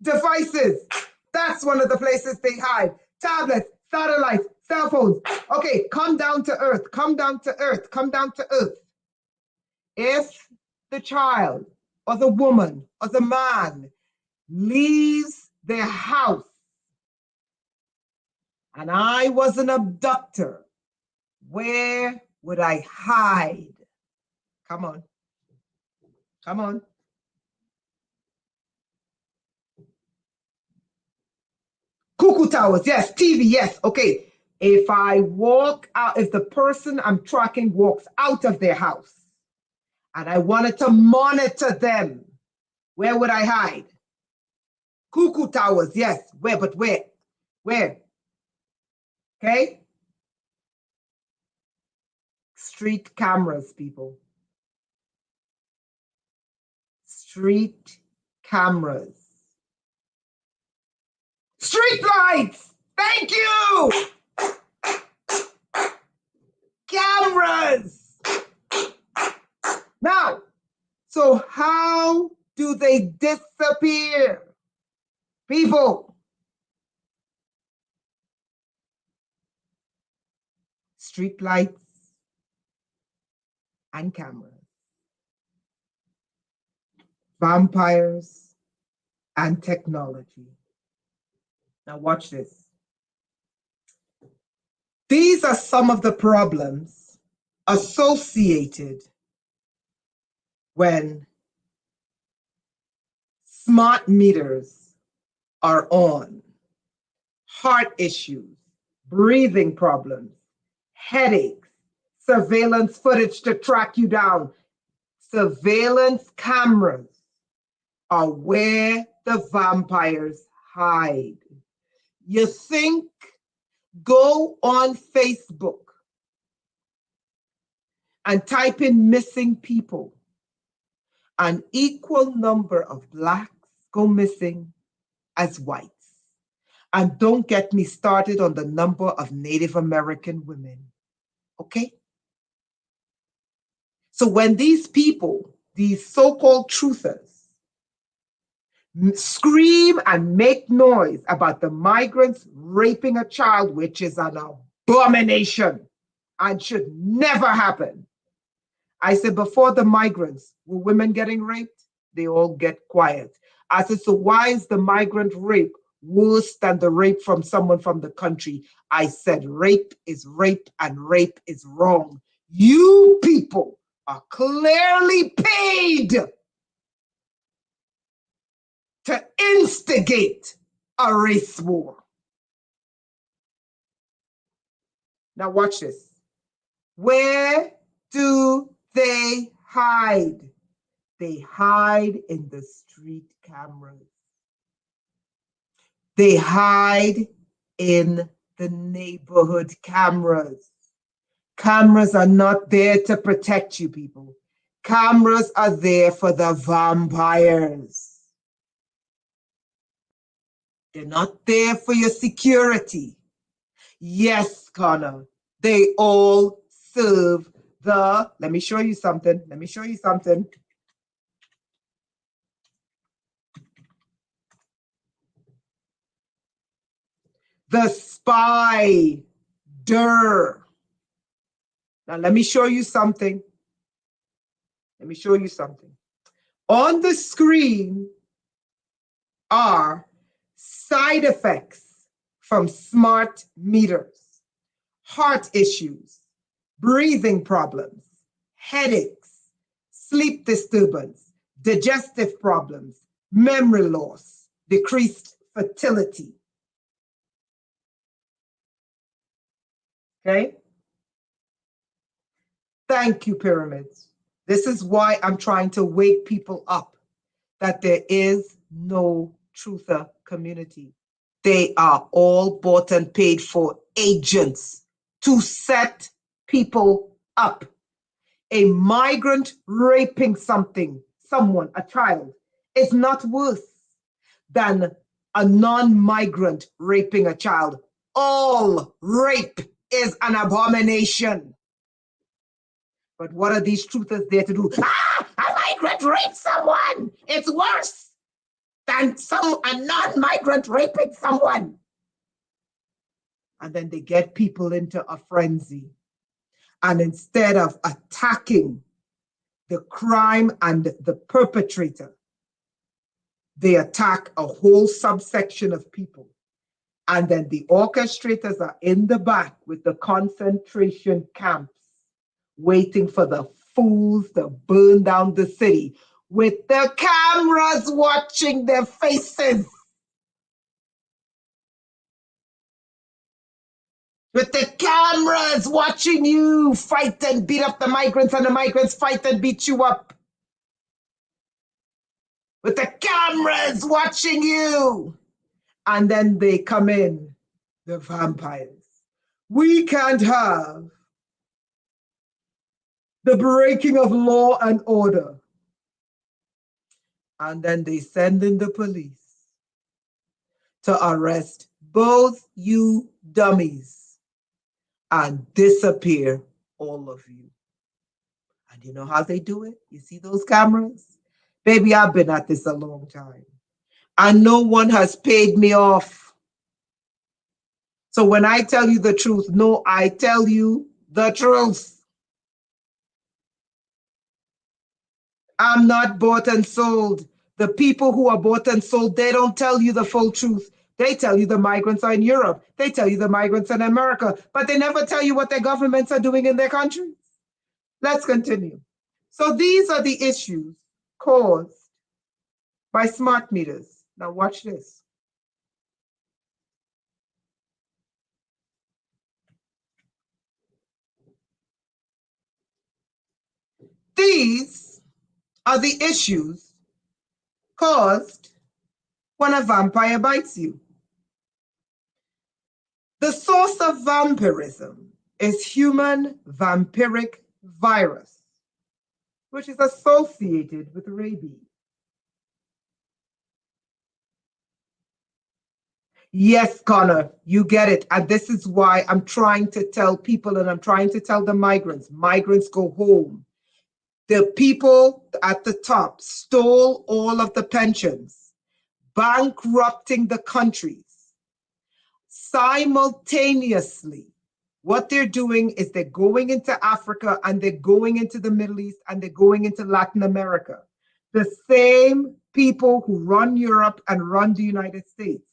Devices. That's one of the places they hide. Tablets, satellites, cell phones. Okay, come down to earth. Come down to earth. Come down to earth. If the child or the woman or the man leaves their house and I was an abductor, where would I hide? Come on. Come on. Cuckoo towers, yes. TV, yes. Okay. If I walk out, if the person I'm tracking walks out of their house and I wanted to monitor them, where would I hide? Cuckoo towers, yes. Where? But where? Where? Okay. Street cameras, people. Street cameras. Street lights! Thank you! Cameras! Now, so how do they disappear? People. Street lights and cameras. Vampires and technology. Now watch this. These are some of the problems associated when smart meters are on. Heart issues, breathing problems, headaches, surveillance footage to track you down. Surveillance cameras are where the vampires hide. You think, go on Facebook. and type in missing people, an equal number of blacks go missing as whites. And don't get me started on the number of Native American women. Okay? So when these people, these so-called truthers, scream and make noise about the migrants raping a child, which is an abomination and should never happen. I said, before the migrants, were women getting raped? They all get quiet. I said, so why is the migrant rape worse than the rape from someone from the country? I said, rape is rape and rape is wrong. You people are clearly paid to instigate a race war. Now watch this. Where do they hide? They hide in the street cameras. They hide in the neighborhood cameras. Cameras are not there to protect you, people. Cameras are there for the vampires. They're not there for your security. Yes, Connor, they all serve the, let me show you something. Let me show you something. The spider. Now, let me show you something. Let me show you something. On the screen are side effects from smart meters, heart issues, breathing problems, headaches, sleep disturbance, digestive problems, memory loss, decreased fertility. Okay? Thank you, pyramids. This is why I'm trying to wake people up that there is no truther community. They are all bought and paid for agents to set people up. A migrant raping someone, a child, is not worse than a non-migrant raping a child. All rape is an abomination. But what are these truthers there to do? A migrant raped someone. It's worse than a non-migrant raping someone. And then they get people into a frenzy. And instead of attacking the crime and the perpetrator, they attack a whole subsection of people. And then the orchestrators are in the back with the concentration camps, waiting for the fools to burn down the city with the cameras watching their faces. With the cameras watching you fight and beat up the migrants, and the migrants fight and beat you up. With the cameras watching you. And then they come in, the vampires. We can't have the breaking of law and order. And then they send in the police to arrest both you dummies and disappear all of you. And you know how they do it? You see those cameras? Baby, I've been at this a long time. And no one has paid me off. So when I tell you the truth, no, I tell you the truth. I'm not bought and sold. The people who are bought and sold, they don't tell you the full truth. They tell you the migrants are in Europe. They tell you the migrants are in America, but they never tell you what their governments are doing in their countries. Let's continue. So these are the issues caused by smart meters. Now watch this. These are the issues caused when a vampire bites you. The source of vampirism is human vampiric virus, which is associated with rabies. Yes, Connor, you get it. And this is why I'm trying to tell people, and I'm trying to tell the migrants go home. The people at the top stole all of the pensions, bankrupting the countries. Simultaneously, what they're doing is they're going into Africa and they're going into the Middle East and they're going into Latin America. The same people who run Europe and run the United States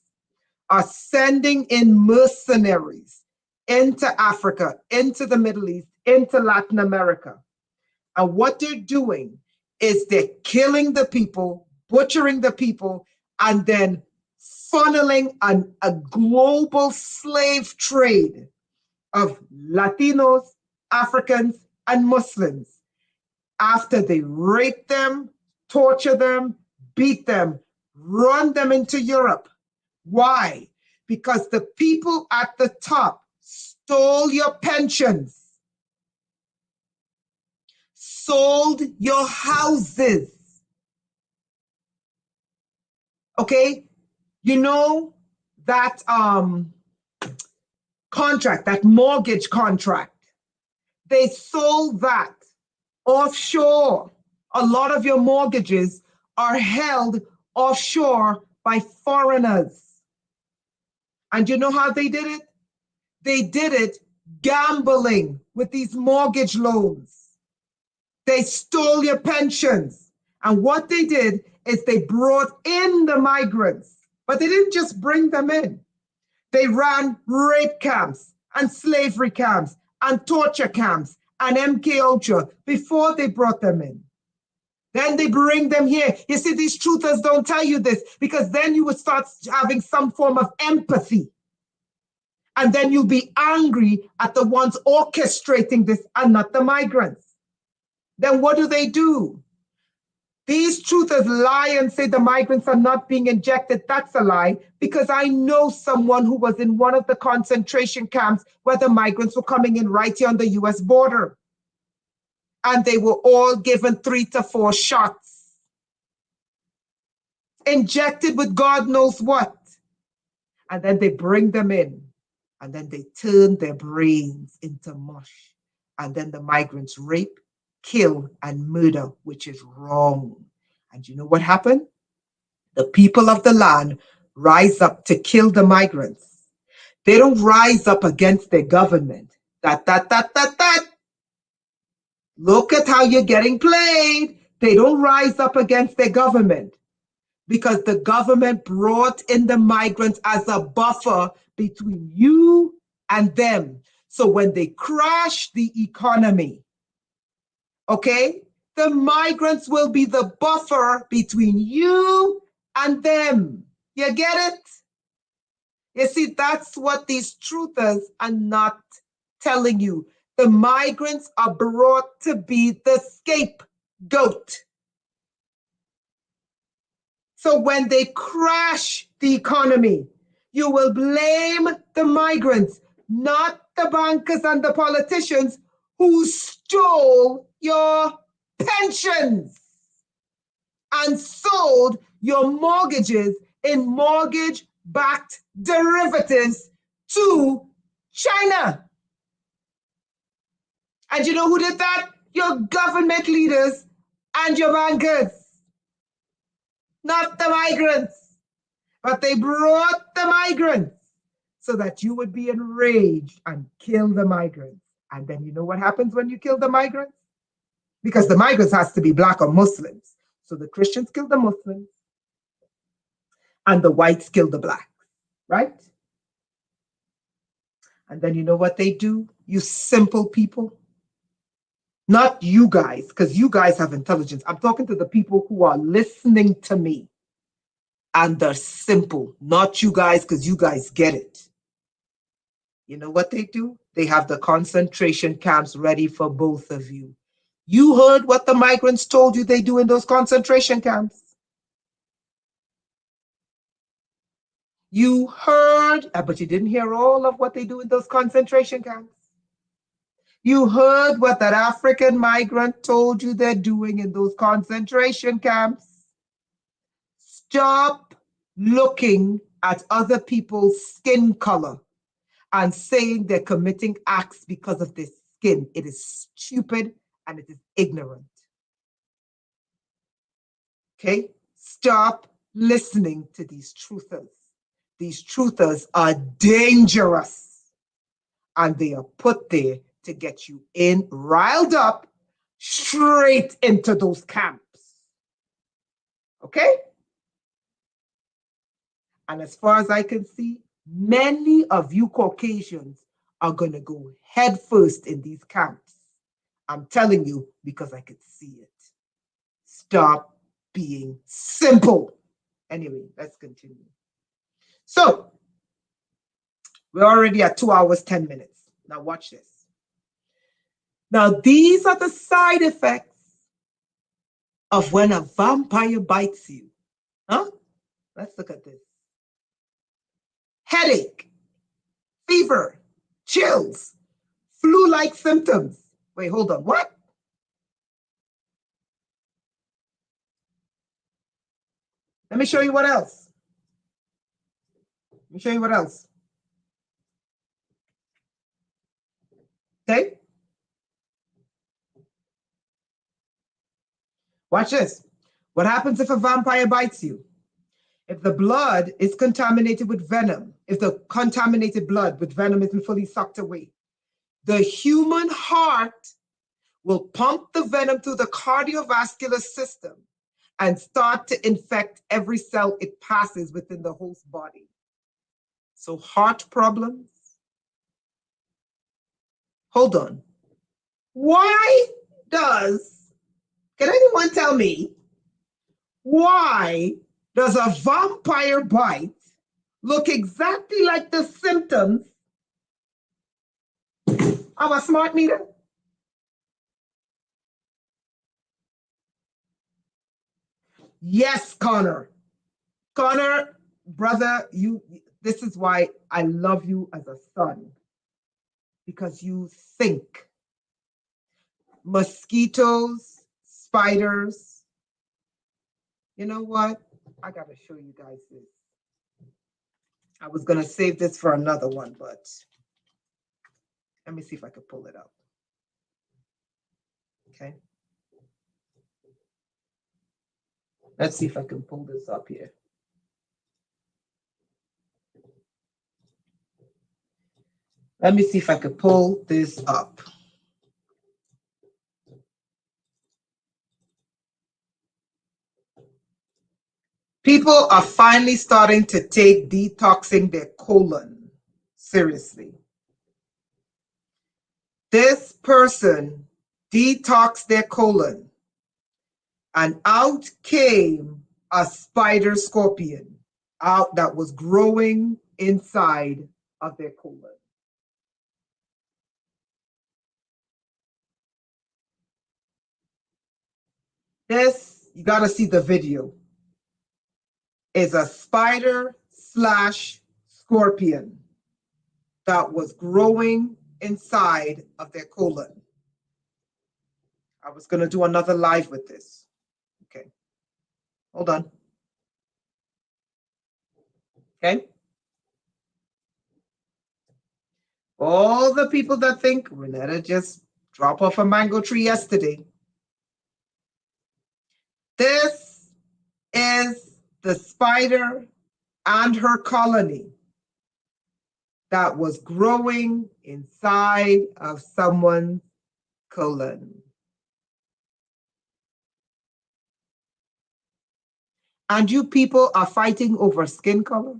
are sending in mercenaries into Africa, into the Middle East, into Latin America. And what they're doing is they're killing the people, butchering the people, and then funneling a global slave trade of Latinos, Africans, and Muslims after they rape them, torture them, beat them, run them into Europe. Why? Because the people at the top stole your pensions, sold your houses. Okay? You know that contract, that mortgage contract, they sold that offshore. A lot of your mortgages are held offshore by foreigners. And you know how they did it? They did it gambling with these mortgage loans. They stole your pensions. And what they did is they brought in the migrants, but they didn't just bring them in. They ran rape camps and slavery camps and torture camps and MK Ultra before they brought them in. Then they bring them here. You see, these truthers don't tell you this because then you would start having some form of empathy. And then you'll be angry at the ones orchestrating this and not the migrants. Then what do? These truthers lie and say the migrants are not being injected. That's a lie, because I know someone who was in one of the concentration camps where the migrants were coming in right here on the US border. And they were all given 3 to 4 shots, injected with God knows what. And then they bring them in, and then they turn their brains into mush. And then the migrants rape, kill, and murder, which is wrong. And you know what happened? The people of the land rise up to kill the migrants. They don't rise up against their government. That. Look at how you're getting played. They don't rise up against their government because the government brought in the migrants as a buffer between you and them. So when they crash the economy, okay, the migrants will be the buffer between you and them. You get it? You see, that's what these truthers are not telling you. The migrants are brought to be the scapegoat. So when they crash the economy, you will blame the migrants, not the bankers and the politicians who stole your pensions and sold your mortgages in mortgage-backed derivatives to China. And you know who did that? Your government leaders and your bankers, not the migrants. But they brought the migrants so that you would be enraged and kill the migrants. And then you know what happens when you kill the migrants? Because the migrants has to be black or Muslims. So the Christians kill the Muslims and the whites kill the blacks, right? And then you know what they do, you simple people? Not you guys, because you guys have intelligence. I'm talking to the people who are listening to me. And they're simple, not you guys, because you guys get it. You know what they do? They have the concentration camps ready for both of you. You heard what the migrants told you they do in those concentration camps. You heard, but you didn't hear all of what they do in those concentration camps. You heard what that African migrant told you they're doing in those concentration camps. Stop looking at other people's skin color and saying they're committing acts because of their skin. It is stupid and it is ignorant. Okay? Stop listening to these truthers. These truthers are dangerous and they are put there to get you in, riled up, straight into those camps. Okay? And as far as I can see, many of you Caucasians are going to go headfirst in these camps. I'm telling you because I could see it. Stop being simple. Anyway, let's continue. So, we're already at 2 hours, 10 minutes. Now, watch this. Now, these are the side effects of when a vampire bites you. Huh? Let's look at this. Headache, fever, chills, flu-like symptoms. Wait, hold on. What? Let me show you what else. Let me show you what else. Okay? Watch this. What happens if a vampire bites you? If the blood is contaminated with venom, if the contaminated blood with venom isn't fully sucked away, the human heart will pump the venom through the cardiovascular system and start to infect every cell it passes within the host body. So heart problems. Hold on. Why does, can anyone tell me, why does a vampire bite look exactly like the symptoms of a smart meter? Yes, Connor. Connor, brother, this is why I love you as a son. Because you think. Mosquitoes, spiders. You know what? I gotta show you guys this. I was gonna save this for another one, but let me see if I could pull it up. Okay. Let's see if I can pull this up here. Let me see if I could pull this up. People are finally starting to take detoxing their colon seriously. This person detoxed their colon, and out came a spider scorpion out that was growing inside of their colon. This, you got to see the video, is a spider slash scorpion that was growing inside of their colon. I was going to do another live with this. Okay. Hold on. Okay. All the people that think Renetta just dropped off a mango tree yesterday. This is the spider and her colony that was growing inside of someone's colon. And you people are fighting over skin color?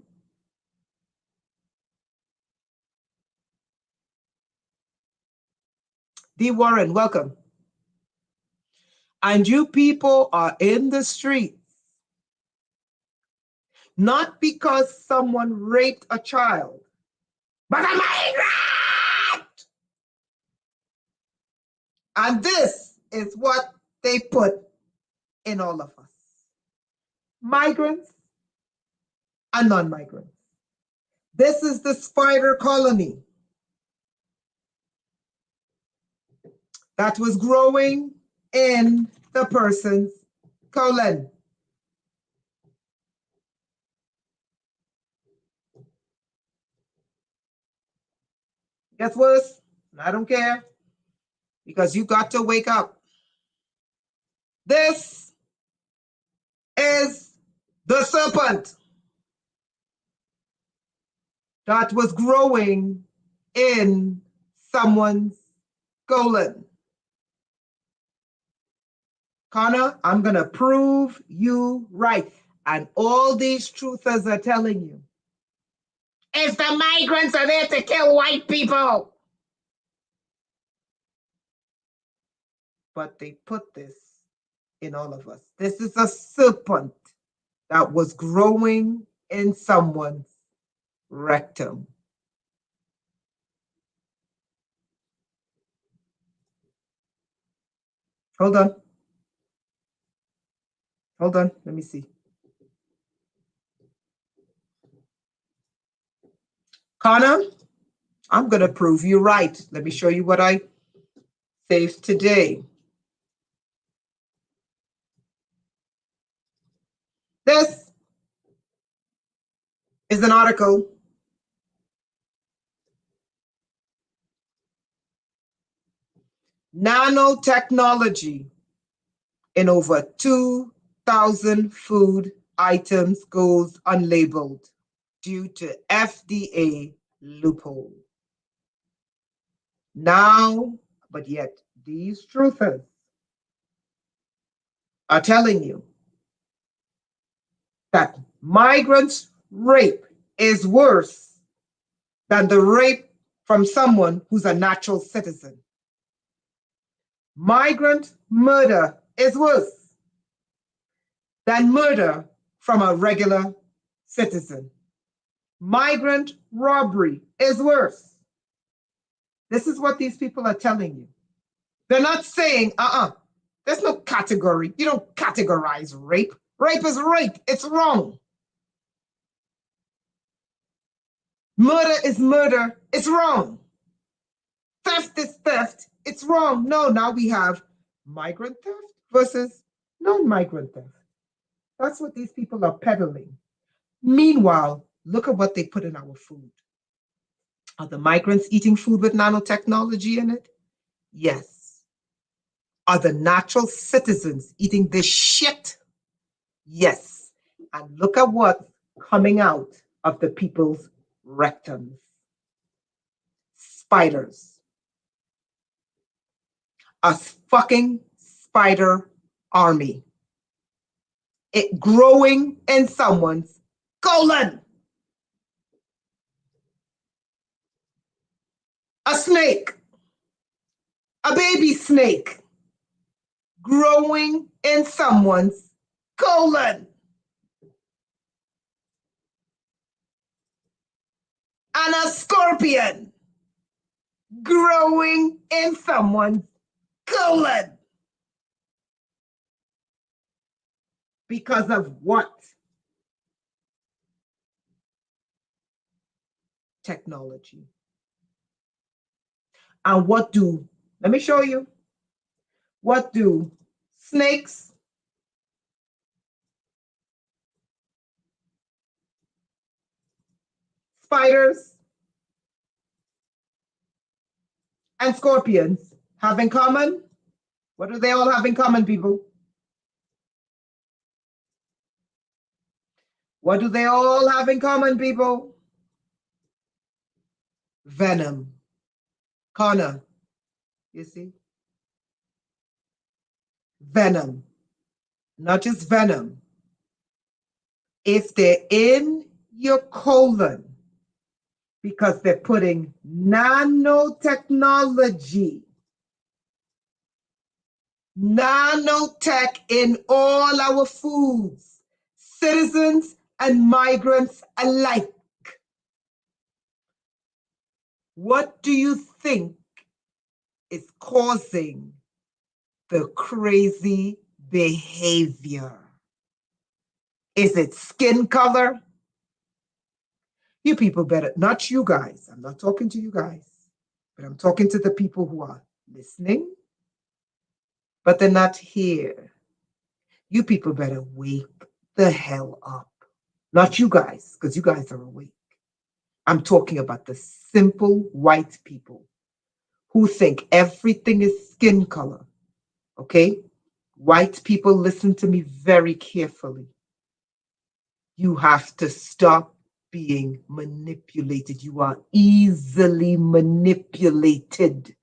D. Warren, welcome. And you people are in the streets, not because someone raped a child, but a migrant! And this is what they put in all of us. Migrants and non-migrants. This is the spider colony. that was growing in the person's colon. Gets worse. I don't care, because you got to wake up. This is the serpent that was growing in someone's colon. Connor, I'm going to prove you right. And all these truthers are telling you, it's the migrants are there to kill white people. But they put this in all of us. This is a serpent that was growing in someone's rectum. Hold on. Hold on. Let me see. Connor, I'm going to prove you right. Let me show you what I saved today. This is an article nanotechnology in over 2,000 food items goes unlabeled due to FDA loophole. Now, but yet, these truthers are telling you that migrants' rape is worse than the rape from someone who's a natural citizen. Migrant murder is worse than murder from a regular citizen. Migrant robbery is worse. This is what these people are telling you. They're not saying, there's no category. You don't categorize rape. Rape is rape. It's wrong. Murder is murder. It's wrong. Theft is theft. It's wrong. No, now we have migrant theft versus non-migrant theft. That's what these people are peddling. Meanwhile, look at what they put in our food. Are the migrants eating food with nanotechnology in it? Yes. Are the natural citizens eating this shit? Yes. And look at what's coming out of the people's rectums. Spiders. A fucking spider army. It growing in someone's colon. A snake. A baby snake growing in someone's colon. And a scorpion growing in someone's colon. Because of what? Technology. And what do, let me show you, what do snakes, spiders, and scorpions have in common? What do they all have in common, people? What do they all have in common, people? Venom. Connor, you see? Venom. Not just venom. If they're in your colon, because they're putting nanotechnology, nanotech in all our foods, citizens and migrants alike. What do you think is causing the crazy behavior? Is it skin color? You people better, not you guys, I'm not talking to you guys, but I'm talking to the people who are listening but they're not here. You people better wake the hell up. Not you guys, because you guys are awake. I'm talking about the simple white people who think everything is skin color. Okay? White people, listen to me very carefully. You have to stop being manipulated. You are easily manipulated.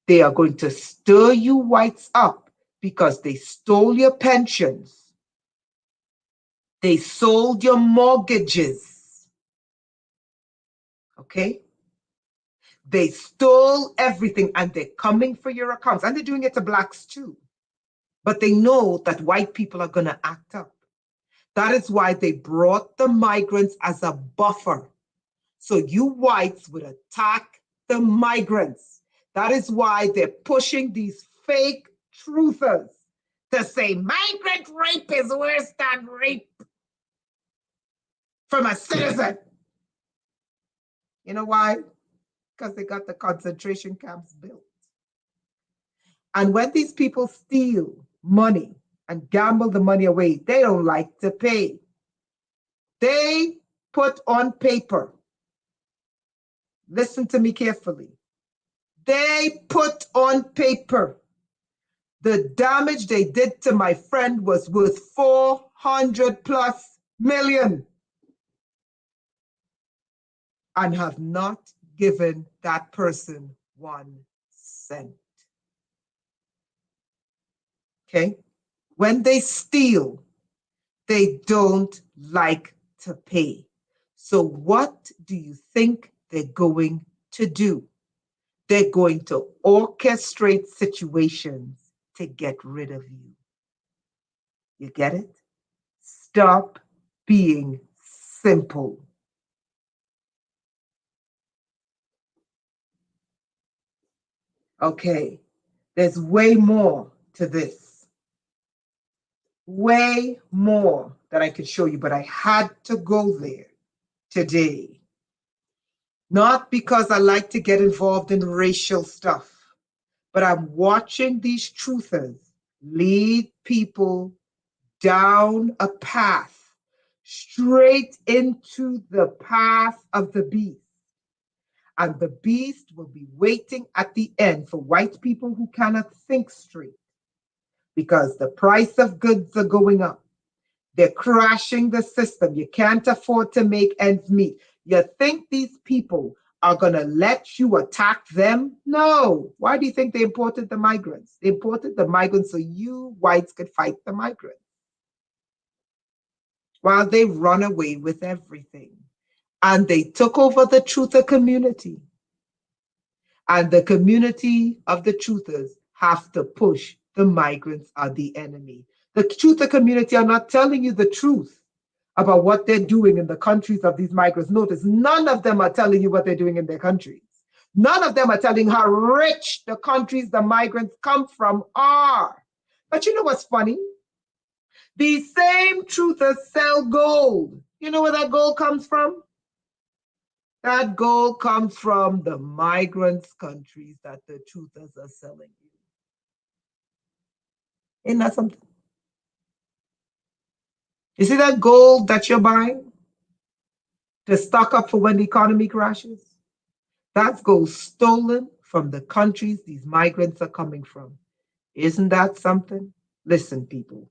They are going to stir you whites up because they stole your pensions. They sold your mortgages. Okay? They stole everything and they're coming for your accounts. And they're doing it to blacks too. But they know that white people are going to act up. That is why they brought the migrants as a buffer. So you whites would attack the migrants. That is why they're pushing these fake truthers to say migrant rape is worse than rape from a citizen. You know why? Because they got the concentration camps built. And when these people steal money and gamble the money away, they don't like to pay. They put on paper, listen to me carefully, they put on paper the damage they did to my friend was worth 400 plus million and have not given that person 1 cent. Okay? When they steal, they don't like to pay. So what do you think they're going to do? They're going to orchestrate situations to get rid of you. You get it? Stop being simple. Okay, there's way more to this. Way more that I could show you, but I had to go there today. Not because I like to get involved in racial stuff, but I'm watching these truthers lead people down a path straight into the path of the beast. And the beast will be waiting at the end for white people who cannot think straight because the price of goods are going up. They're crashing the system. You can't afford to make ends meet. You think these people are going to let you attack them? No. Why do you think they imported the migrants? They imported the migrants so you whites could fight the migrants while they run away with everything. And they took over the truther community. And the community of the truthers have to push the migrants are the enemy. The truther community are not telling you the truth about what they're doing in the countries of these migrants. Notice, none of them are telling you what they're doing in their countries. None of them are telling how rich the countries the migrants come from are. But you know what's funny? These same truthers sell gold. You know where that gold comes from? That gold comes from the migrants' countries that the truthers are selling you. Isn't that something? You see that gold that you're buying to stock up for when the economy crashes? That's gold stolen from the countries these migrants are coming from. Isn't that something? Listen, people.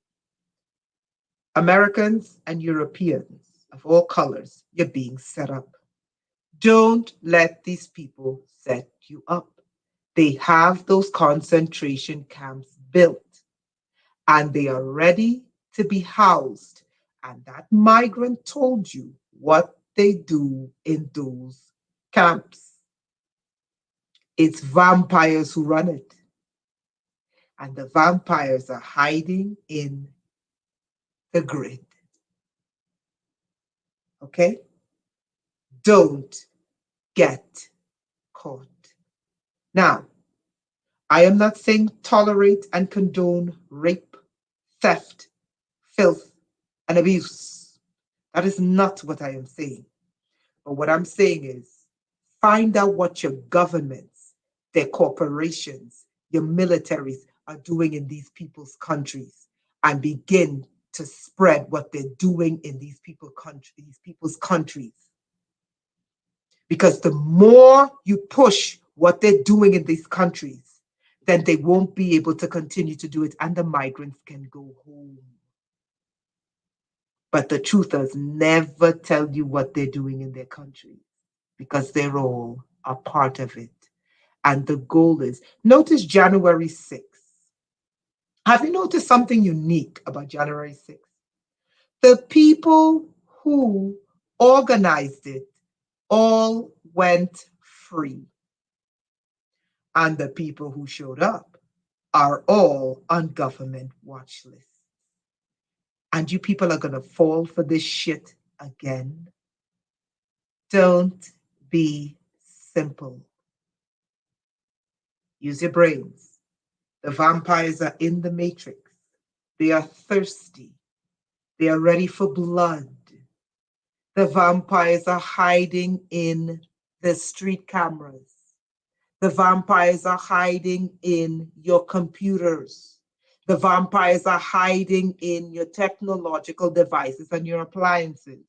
Americans and Europeans of all colors, you're being set up. Don't let these people set you up. They have those concentration camps built and they are ready to be housed. And that migrant told you what they do in those camps. It's vampires who run it. And the vampires are hiding in the grid. Okay? Don't get caught. Now, I am not saying tolerate and condone rape, theft, filth, and abuse. That is not what I am saying. But what I'm saying is find out what your governments, their corporations, your militaries are doing in these people's countries and begin to spread what they're doing in these people's countries. Because the more you push what they're doing in these countries, then they won't be able to continue to do it and the migrants can go home. But the truthers never tell you what they're doing in their countries because they're all a part of it. And the goal is, notice January 6th. Have you noticed something unique about January 6th? The people who organized it all went free. And the people who showed up are all on government watch lists. And you people are going to fall for this shit again. Don't be simple. Use your brains. The vampires are in the matrix. They are thirsty. They are ready for blood. The vampires are hiding in the street cameras. The vampires are hiding in your computers. The vampires are hiding in your technological devices and your appliances.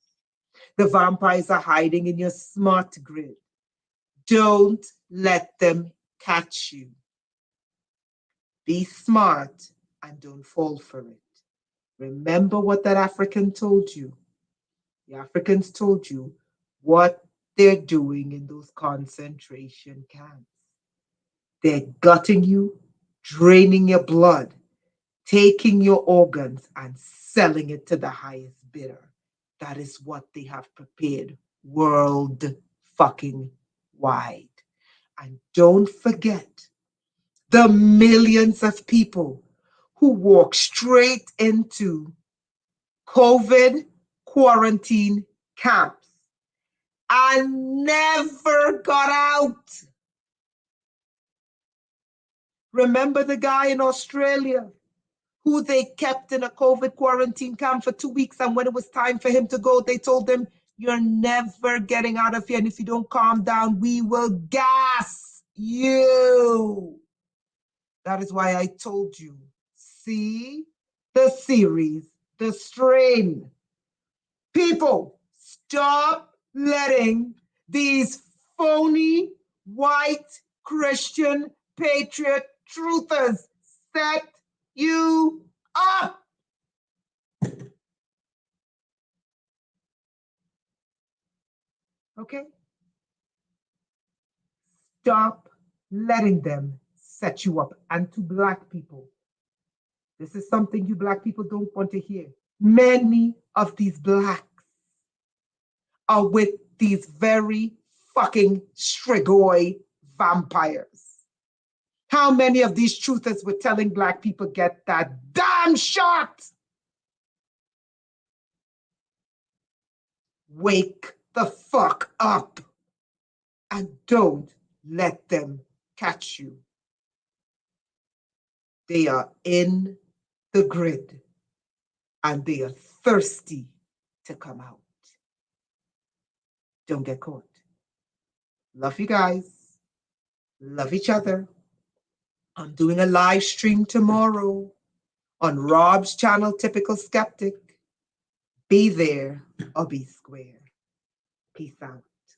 The vampires are hiding in your smart grid. Don't let them catch you. Be smart and don't fall for it. Remember what that African told you. The Africans told you what they're doing in those concentration camps. They're gutting you, draining your blood, taking your organs and selling it to the highest bidder. That is what they have prepared world fucking wide. And don't forget the millions of people who walk straight into COVID quarantine camps and never got out. Remember the guy in Australia who they kept in a COVID quarantine camp for 2 weeks, and when it was time for him to go, they told him, "You're never getting out of here, and if you don't calm down, we will gas you." That is why I told you, see the series, The Strain. People, stop letting these phony white Christian patriot truthers set you up. Okay? Stop letting them set you up. And to Black people, this is something you Black people don't want to hear. Many of these Blacks are with these very fucking strigoi vampires. How many of these truthers were telling Black people, get that damn shot? Wake the fuck up and don't let them catch you. They are in the grid and they are thirsty to come out. Don't get caught. Love you guys. Love each other. I'm doing a live stream tomorrow on Rob's channel, Typical Skeptic. Be there or be square. Peace out.